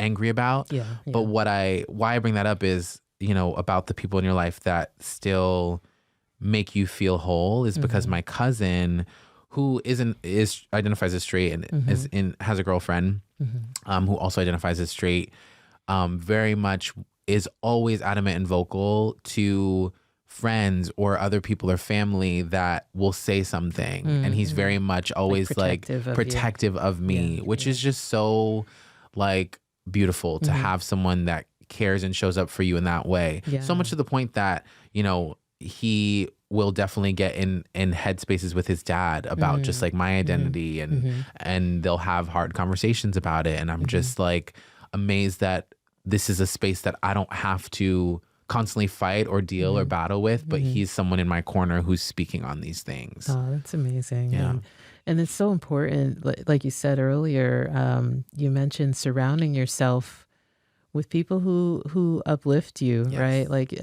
angry about. But why I bring that up is about the people in your life that still make you feel whole is because my cousin, who identifies as straight and has a girlfriend, who also identifies as straight, very much is always adamant and vocal to friends or other people or family that will say something, and he's very much always protective of me, which is just so like beautiful to have someone that cares and shows up for you in that way. So much to the point that he will definitely get in headspaces with his dad about just like my identity, and they'll have hard conversations about it, and I'm just like amazed that this is a space that I don't have to constantly fight or deal or battle with, but he's someone in my corner who's speaking on these things. Oh, that's amazing. Yeah. And it's so important, like you said earlier, you mentioned surrounding yourself with people who uplift you, right? Like,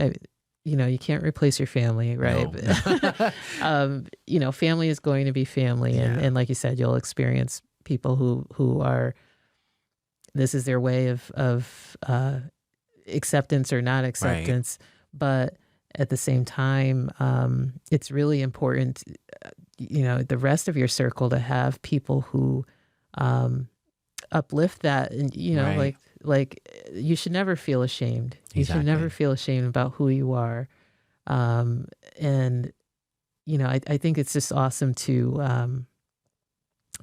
you can't replace your family, right? No. Family is going to be family. And like you said, you'll experience people who are, this is their way of acceptance or not acceptance. Right. But at the same time, it's really important, the rest of your circle to have people who uplift that. And, like you should never feel ashamed. You should never feel ashamed about who you are. And, I think it's just awesome to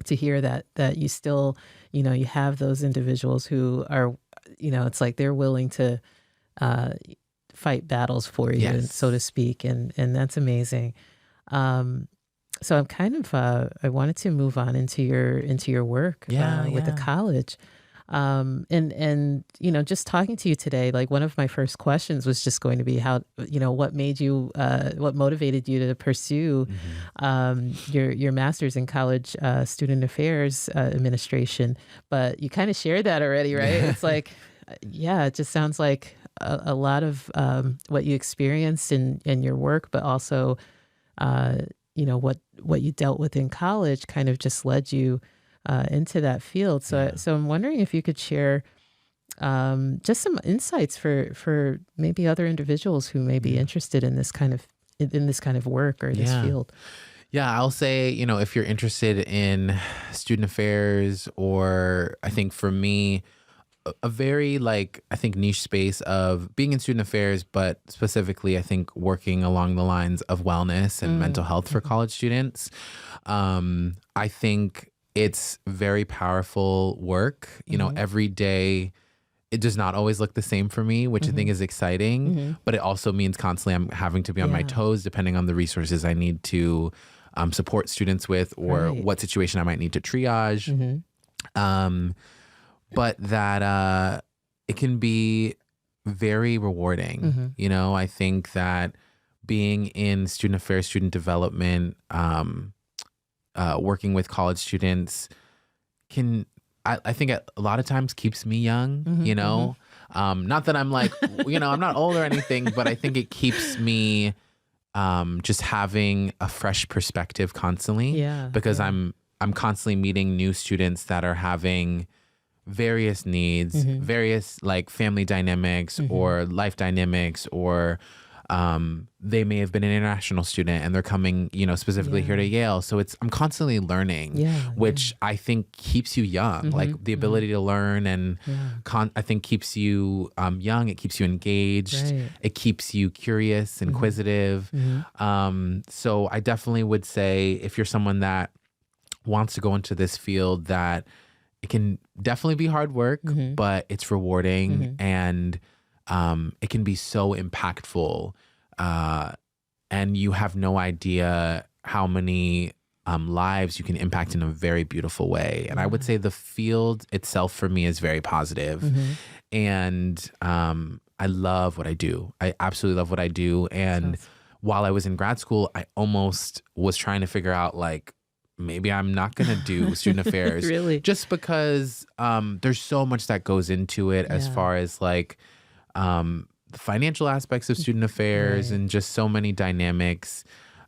hear that you still, you have those individuals who are, it's like they're willing to fight battles for you, so to speak. And that's amazing. So I'm kind of, I wanted to move on into your work with the college. And just talking to you today, like one of my first questions was just going to be how, what motivated you to pursue your master's in college student affairs administration. But you kind of shared that already, right? It's like, it just sounds like a lot of what you experienced in your work, but also, what you dealt with in college kind of just led you into that field. So I'm wondering if you could share just some insights for maybe other individuals who may be interested in this kind of work or this field. Yeah, I'll say, if you're interested in student affairs, or I think for me, a very niche space of being in student affairs, but specifically I think working along the lines of wellness and mental health for college students. I think it's very powerful work. Every day it does not always look the same for me, which I think is exciting, but it also means constantly I'm having to be on my toes depending on the resources I need to support students with, or what situation I might need to triage. But that it can be very rewarding. I think that being in student affairs, student development, working with college students I think a lot of times keeps me young, not that I'm like, I'm not old or anything, but I think it keeps me just having a fresh perspective constantly, because I'm constantly meeting new students that are having various needs, various like family dynamics or life dynamics, or they may have been an international student and they're coming, specifically here to Yale. So I'm constantly learning, which I think keeps you young, like the ability to learn, and I think keeps you young. It keeps you engaged. It keeps you curious, inquisitive. So I definitely would say, if you're someone that wants to go into this field, that it can definitely be hard work, but it's rewarding, and it can be so impactful, and you have no idea how many lives you can impact in a very beautiful way. And I would say the field itself for me is very positive. And I love what I do. I absolutely love what I do. And while I was in grad school, I almost was trying to figure out, like, maybe I'm not going to do student affairs. Really? Just because there's so much that goes into it, as far as like the financial aspects of student affairs, and just so many dynamics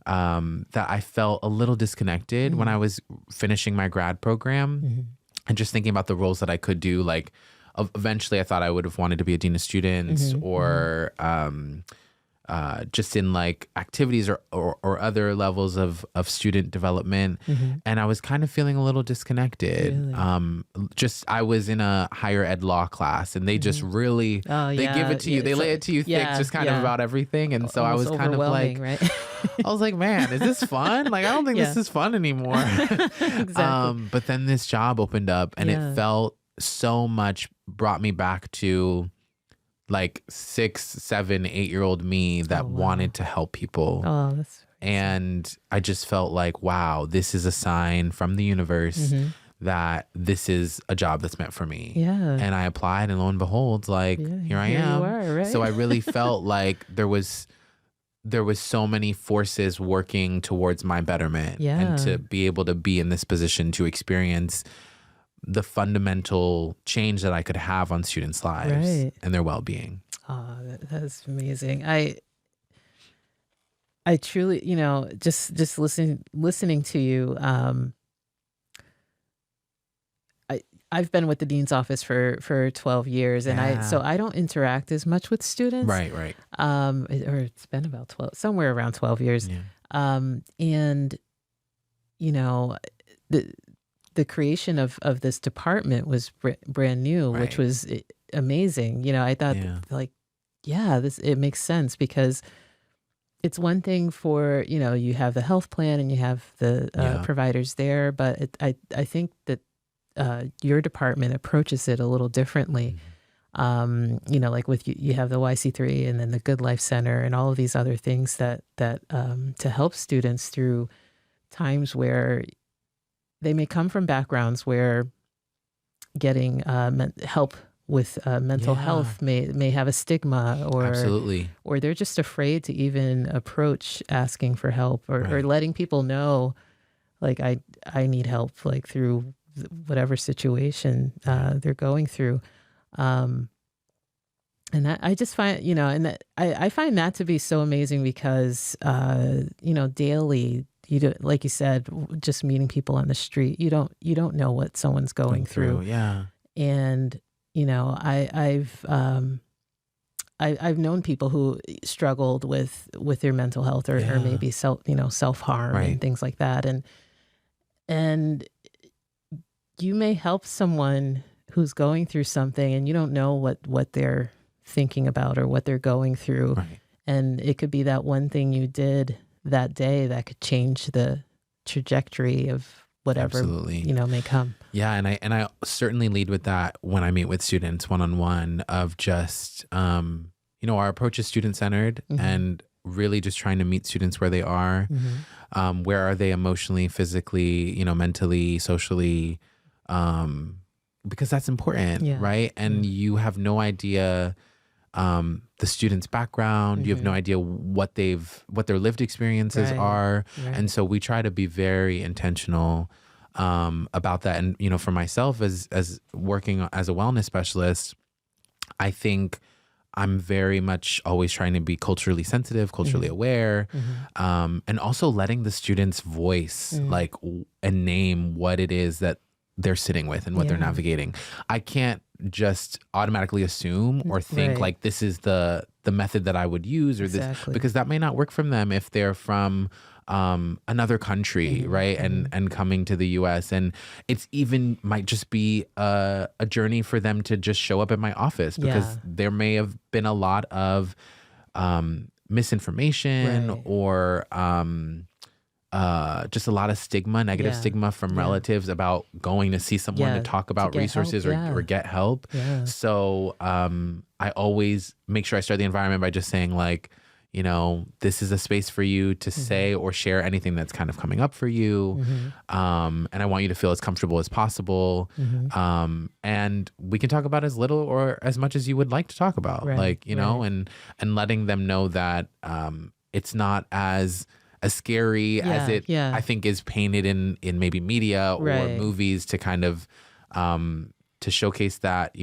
that I felt a little disconnected when I was finishing my grad program, and just thinking about the roles that I could do. Like, eventually I thought I would have wanted to be a dean of students or just in like activities or other levels of student development. And I was kind of feeling a little disconnected. Really? Just I was in a higher ed law class and they just really, they give it to you. They lay it to you thick, just kind of about everything. And so I was kind of like, right? I was like, man, is this fun? Like, I don't think this is fun anymore. Exactly. But then this job opened up and it felt so much, brought me back to like 6, 7, 8-year-old me that wanted to help people. Oh, that's and I just felt like, wow, this is a sign from the universe that this is a job that's meant for me. Yeah. And I applied and lo and behold, like here I am. You are, right? So I really felt like there was so many forces working towards my betterment and to be able to be in this position to experience the fundamental change that I could have on students' lives and their well-being. Oh, that's amazing. I truly, just listening to you, I've been with the dean's office for 12 years and I don't interact as much with students. Right. Or it's been about 12, somewhere around 12 years. Yeah. And the creation of this department was brand new, which was amazing. I thought it makes sense because it's one thing for, you have the health plan and you have the providers there, but I think that your department approaches it a little differently. Like with you have the YC3 and then the Good Life Center and all of these other things that to help students through times where they may come from backgrounds where getting help with mental health may have a stigma or they're just afraid to even approach asking for help or letting people know, like, I need help, like through whatever situation they're going through. And that, I just find, and that I find that to be so amazing because, daily, like you said, just meeting people on the street, you don't know what someone's going through. Yeah. And, I've known people who struggled with their mental health or maybe self-harm and things like that. And you may help someone who's going through something and you don't know what they're thinking about or what they're going through. Right. And it could be that one thing you did that day that could change the trajectory of whatever may come. Yeah, and I certainly lead with that when I meet with students one-on-one of just our approach is student-centered and really just trying to meet students where they are. Where are they emotionally, physically, mentally, socially, because that's important, right? And you have no idea the student's background. You have no idea what their lived experiences are. And so we try to be very intentional about that. And, for myself as working as a wellness specialist, I think I'm very much always trying to be culturally sensitive, culturally aware, and also letting the students voice and name what it is that they're sitting with and what they're navigating. I can't just automatically assume or think like this is the method that I would use or this, because that may not work from them if they're from another country, right? And coming to the US, and it's even might just be a journey for them to just show up at my office because there may have been a lot of misinformation or just a lot of stigma, negative stigma from relatives about going to see someone to talk about resources or get help. So I always make sure I start the environment by just saying like, this is a space for you to say or share anything that's kind of coming up for you. And I want you to feel as comfortable as possible. And we can talk about as little or as much as you would like to talk about, and letting them know that it's not as scary as it I think is painted in maybe media or movies to kind of to showcase that,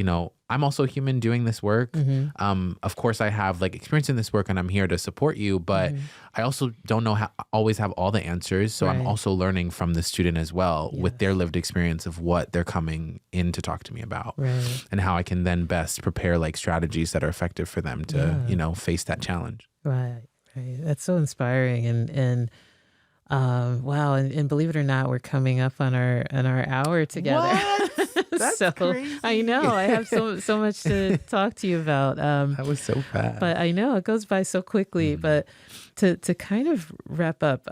I'm also human doing this work. Of course, I have like experience in this work and I'm here to support you, but I also don't always have all the answers. So I'm also learning from the student as well with their lived experience of what they're coming in to talk to me about and how I can then best prepare like strategies that are effective for them to, face that challenge. Right. That's so inspiring. And wow. And believe it or not, we're coming up on our hour together. What? That's so crazy. I know I have so much to talk to you about. That was so fast. But I know it goes by so quickly. But to kind of wrap up,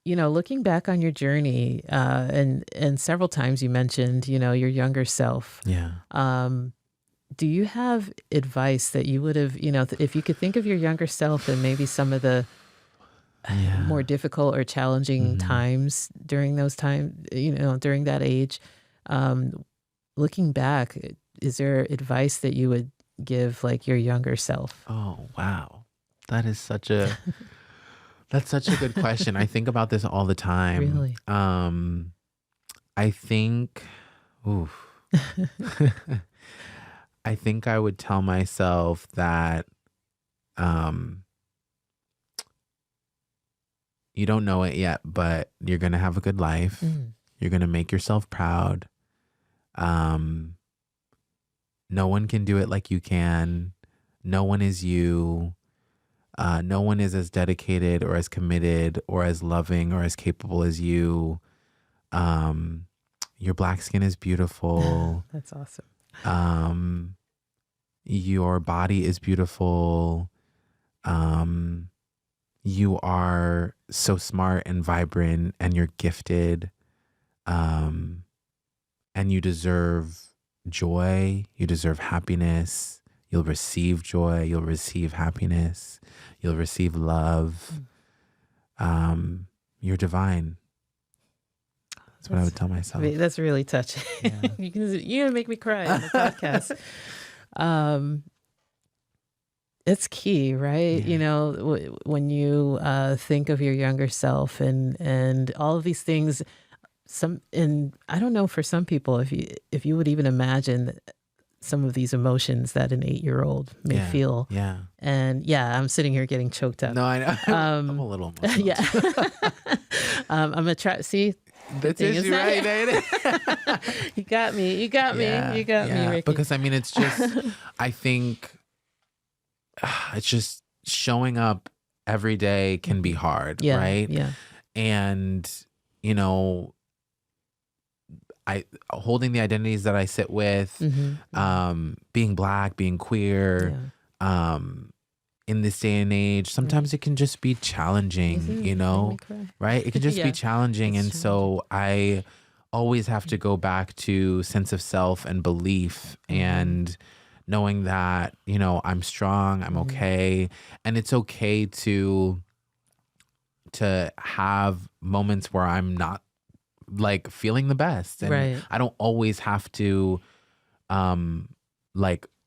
looking back on your journey, and several times you mentioned, your younger self. Yeah. Do you have advice that you would have, if you could think of your younger self and maybe some of the more difficult or challenging times during those times, during that age, looking back, is there advice that you would give like your younger self? Oh, wow. That is that's such a good question. I think about this all the time. Really? I think, I think I would tell myself that, you don't know it yet, but you're going to have a good life. You're going to make yourself proud. No one can do it like you can. No one is you. No one is as dedicated or as committed or as loving or as capable as you. Your black skin is beautiful. That's awesome. Your body is beautiful. You are so smart and vibrant and you're gifted. And you deserve joy. You deserve happiness. You'll receive joy. You'll receive happiness. You'll receive love. You're divine. That's what I would tell myself. That's really touching. Yeah. You're gonna make me cry on the podcast. It's key, right? Yeah. When you think of your younger self and all of these things. And I don't know for some people if you would even imagine some of these emotions that an 8-year-old may feel. Yeah. And I'm sitting here getting choked up. No, I know. I'm a little emotional. Yeah. I'm gonna try. See, that's right. You got me. You got me, Ricky. Because it's just, I think it's just showing up every day can be hard, right? Yeah. And holding the identities that I sit with, being black, being queer, in this day and age, sometimes it can just be challenging, right? It can just be challenging. And so I always have to go back to sense of self and belief and knowing that, I'm strong, I'm okay. And it's okay to have moments where I'm not like feeling the best. And I don't always have to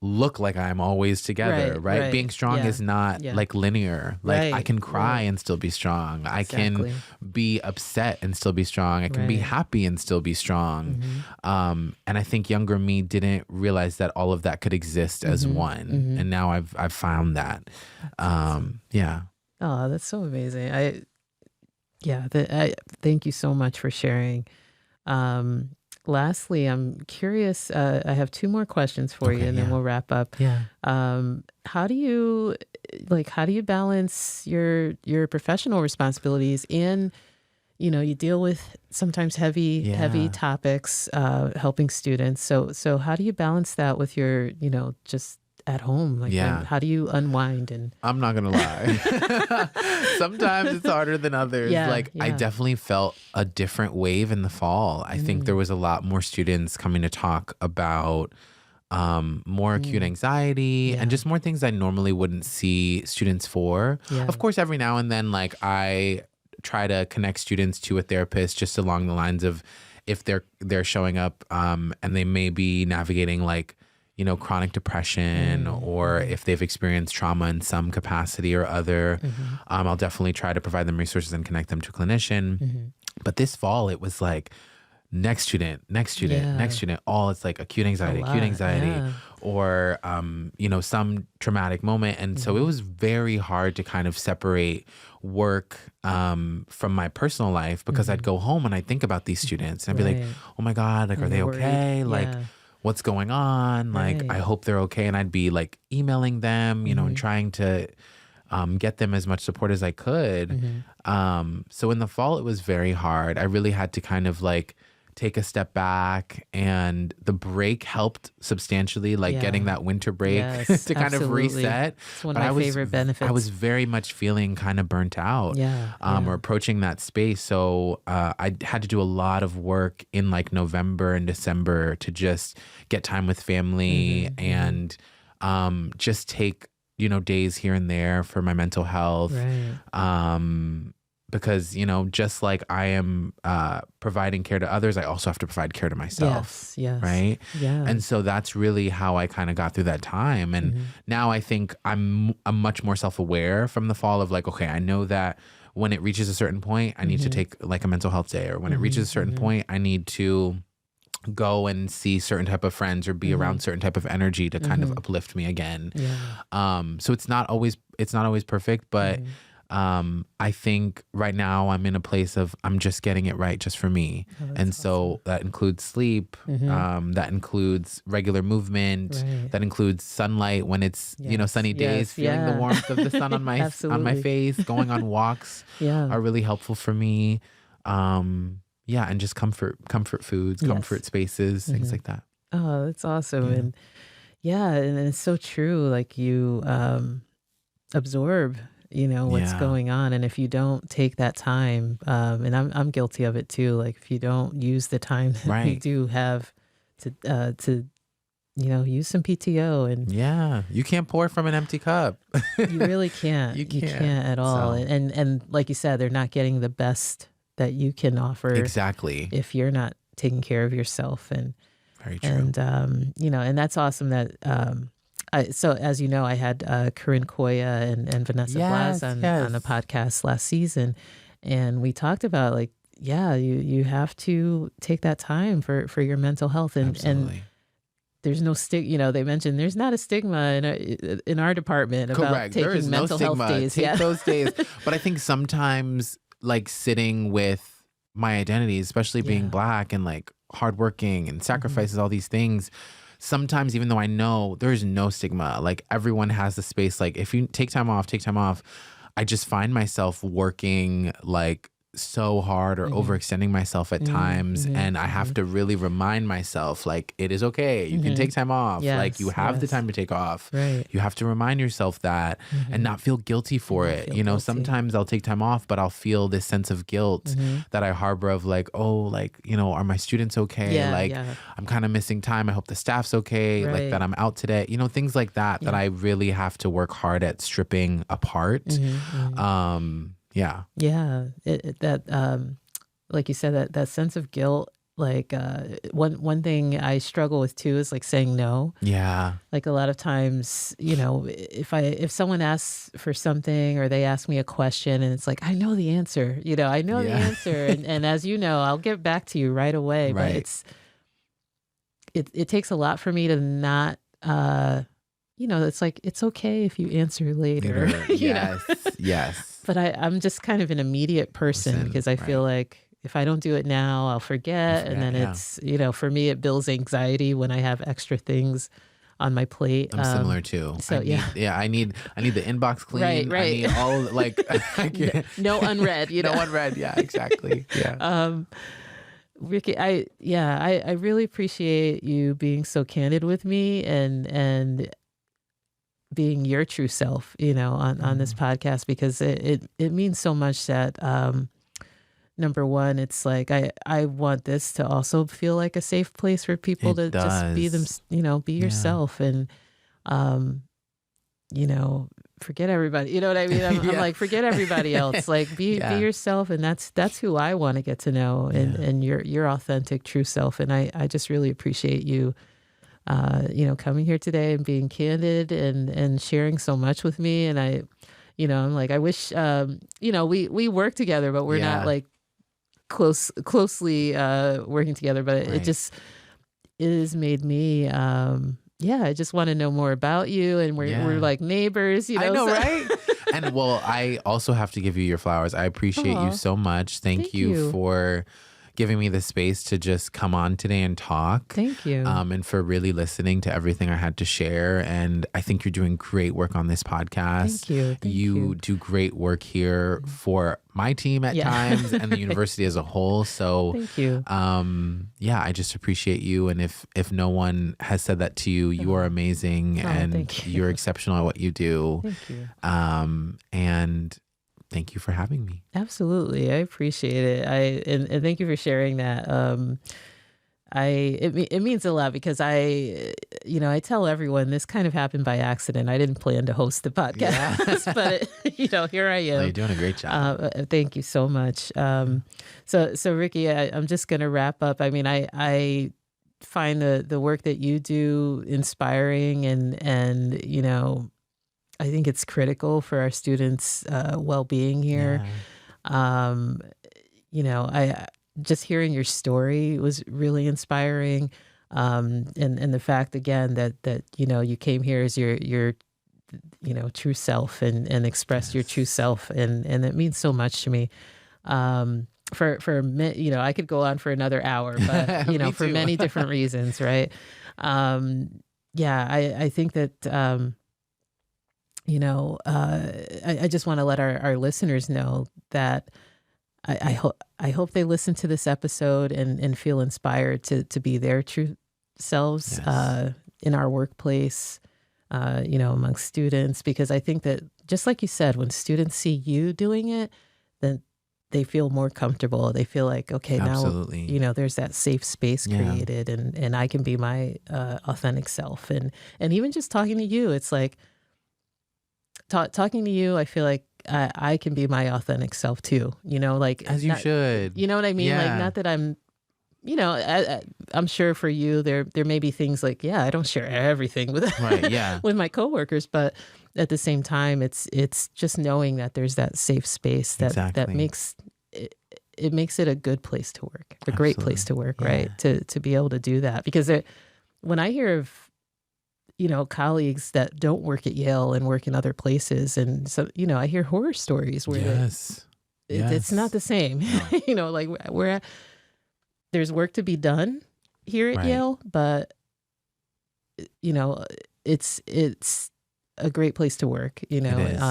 look like I'm always together, right? Being strong is not like linear. Like I can cry and still be strong. I can be upset and still be strong. I can be happy and still be strong. And I think younger me didn't realize that all of that could exist as one. And now I've found that. Yeah. Oh, that's so amazing. Thank you so much for sharing. Lastly, I'm curious, I have 2 more questions for you and then we'll wrap up. Yeah. How do you balance your professional responsibilities and, you deal with sometimes heavy topics, helping students. So how do you balance that with your, just at home? How do you unwind? And I'm not gonna lie. Sometimes it's harder than others. I definitely felt a different wave in the fall. I think there was a lot more students coming to talk about more acute anxiety and just more things I normally wouldn't see students for. Of course, every now and then, I try to connect students to a therapist just along the lines of if they're showing up and they may be navigating chronic depression or if they've experienced trauma in some capacity or other. I'll definitely try to provide them resources and connect them to a clinician. But this fall, it was next student, Yeah. next student, all it's like acute anxiety, Yeah. or, some traumatic moment. And so it was very hard to kind of separate work from my personal life, because I'd go home and I'd think about these students and I'd be like, oh my God, like, are they okay? Like, what's going on? Like, I hope they're okay. And I'd be like emailing them, and trying to get them as much support as I could. So in the fall, it was very hard. I really had to kind of like take a step back, and the break helped substantially, like getting that winter break to kind of reset. It's one of my favorite benefits. I was very much feeling kind of burnt out, or approaching that space. So I had to do a lot of work in like November and December to just get time with family and just take, days here and there for my mental health. Because, just like I am providing care to others, I also have to provide care to myself. Yes. Right? Yeah. And so that's really how I kind of got through that time. And now I think I'm much more self-aware from the fall of like, okay, I know that when it reaches a certain point, I need to take like a mental health day, or when it reaches a certain point, I need to go and see certain type of friends or be around certain type of energy to kind of uplift me again. So it's not always perfect, but I think right now I'm in a place of I'm just getting it right just for me. And so that includes sleep, that includes regular movement, that includes sunlight when it's, sunny days, feeling the warmth of the sun on my face, going on walks are really helpful for me. And just comfort foods, comfort spaces, things like that. Oh, that's awesome. And it's so true. Like you absorb what's going on, and if you don't take that time, and I'm guilty of it too, like if you don't use the time that you do have to use some PTO, and you can't pour from an empty cup. You really can't. You can't at all. So. And like you said, they're not getting the best that you can offer exactly if you're not taking care of yourself. And very true. And and that's awesome that so as you know, I had Corinne Koya and Vanessa Blas on the podcast last season, and we talked about like, you have to take that time for your mental health, and there's no they mentioned there's not a stigma in our department about taking mental health days. Take those days. But I think sometimes like sitting with my identity, especially being Black and like hardworking and sacrifices all these things, sometimes even though I know there is no stigma, like everyone has the space, like if you take time off, I just find myself working like so hard or overextending myself at times, and I have to really remind myself like it is okay, you can take time off, like you have the time to take off, you have to remind yourself that and not feel guilty for it. Sometimes I'll take time off, but I'll feel this sense of guilt that I harbor of like, oh, like, are my students okay? I'm kind of missing time, I hope the staff's okay, like that I'm out today, things like that that I really have to work hard at stripping apart. Like you said, that sense of guilt, like one thing I struggle with too is like saying no. Like a lot of times, if someone asks for something or they ask me a question and it's like, I know the answer, the answer, and as you know, I'll get back to you right away. But it takes a lot for me to not it's like, it's okay if you answer later. Yes. But I'm just kind of an immediate person because I feel like if I don't do it now, I'll forget. And then it's, for me, it builds anxiety when I have extra things on my plate. I'm similar too. So I need the inbox clean. Right. I need all like no unread. No unread. Yeah, exactly. Yeah. Ricky, I really appreciate you being so candid with me and being your true self, on this podcast, because it means so much that, number one, it's like, I want this to also feel like a safe place for people to just be them, be yourself and, forget everybody, you know what I mean? I'm like, forget everybody else, like be yourself. And that's who I want to get to know and your authentic true self. And I just really appreciate you, coming here today and being candid and sharing so much with me. And I'm like, I wish, we work together, but we're not like closely working together, but Right. it has made me, I just want to know more about you, and we're Yeah. like neighbors, I know, so. right? And well, I also have to give you your flowers. I appreciate you Aw, so much. Thank thank you you. for giving me the space to just come on today and talk. Thank you. And for really listening to everything I had to share. And I think you're doing great work on this podcast. Thank you. Thank you. Do great work here for my team at Yeah. times and the university as a whole. So Thank you. I just appreciate you. And if no one has said that to you, you are amazing and thank you. you're exceptional at what you do. Thank you. And thank you for having me. Absolutely. I appreciate it. And thank you for sharing that. It means a lot because I tell everyone this kind of happened by accident. I didn't plan to host the podcast, but here I am. Well, you're doing a great job. Thank you so much. So Ricky, I'm just going to wrap up. I mean, I find the work that you do inspiring, and I think it's critical for our students' well-being here. Yeah. I just hearing your story was really inspiring, and the fact again that you came here as your true self and expressed your true self, and it means so much to me. I could go on for another hour, but Me for too. many different reasons, right? I think that. I just want to let our listeners know that I hope they listen to this episode and feel inspired to be their true selves in our workplace, amongst students, because I think that just like you said, when students see you doing it, then they feel more comfortable. They feel like, okay, Absolutely. now, there's that safe space created, and I can be my authentic self. And even just talking to you, it's like, talking to you, I feel like I can be my authentic self too, like As you should. You know what I mean? Yeah. Like, not that I'm, I'm sure for you, there may be things like, I don't share everything with Right, yeah. with my coworkers, but at the same time, it's just knowing that there's that safe space that Exactly. makes it makes it a good place to work, a great place to work, Yeah. right? To be able to do that, because when I hear of colleagues that don't work at Yale and work in other places, and so I hear horror stories where it's not the same. No. Like there's work to be done here at Right. Yale, but it's a great place to work. It is.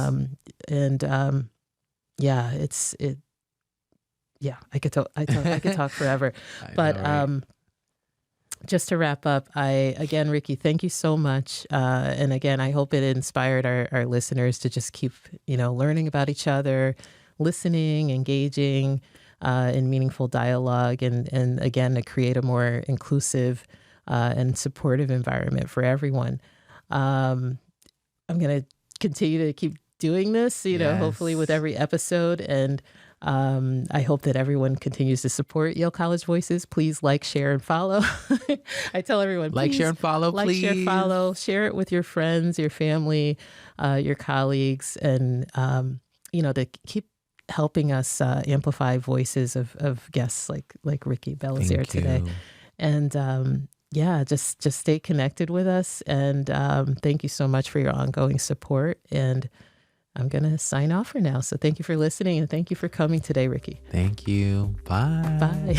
I could talk forever. I But know, right? just to wrap up, again, Ricky, thank you so much. And again, I hope it inspired our listeners to just keep, learning about each other, listening, engaging in meaningful dialogue, and again, to create a more inclusive and supportive environment for everyone. I'm going to continue to keep doing this, hopefully with every episode. And I hope that everyone continues to support Yale College Voices. Please like, share, and follow. I tell everyone, Like, please share, and follow, like, please. share, follow, share it with your friends, your family, your colleagues, and, to keep helping us amplify voices of guests like Ricky Belizaire Thank today. you. And just stay connected with us. And thank you so much for your ongoing support. And I'm going to sign off for now. So thank you for listening, and thank you for coming today, Ricky. Thank you. Bye. Bye.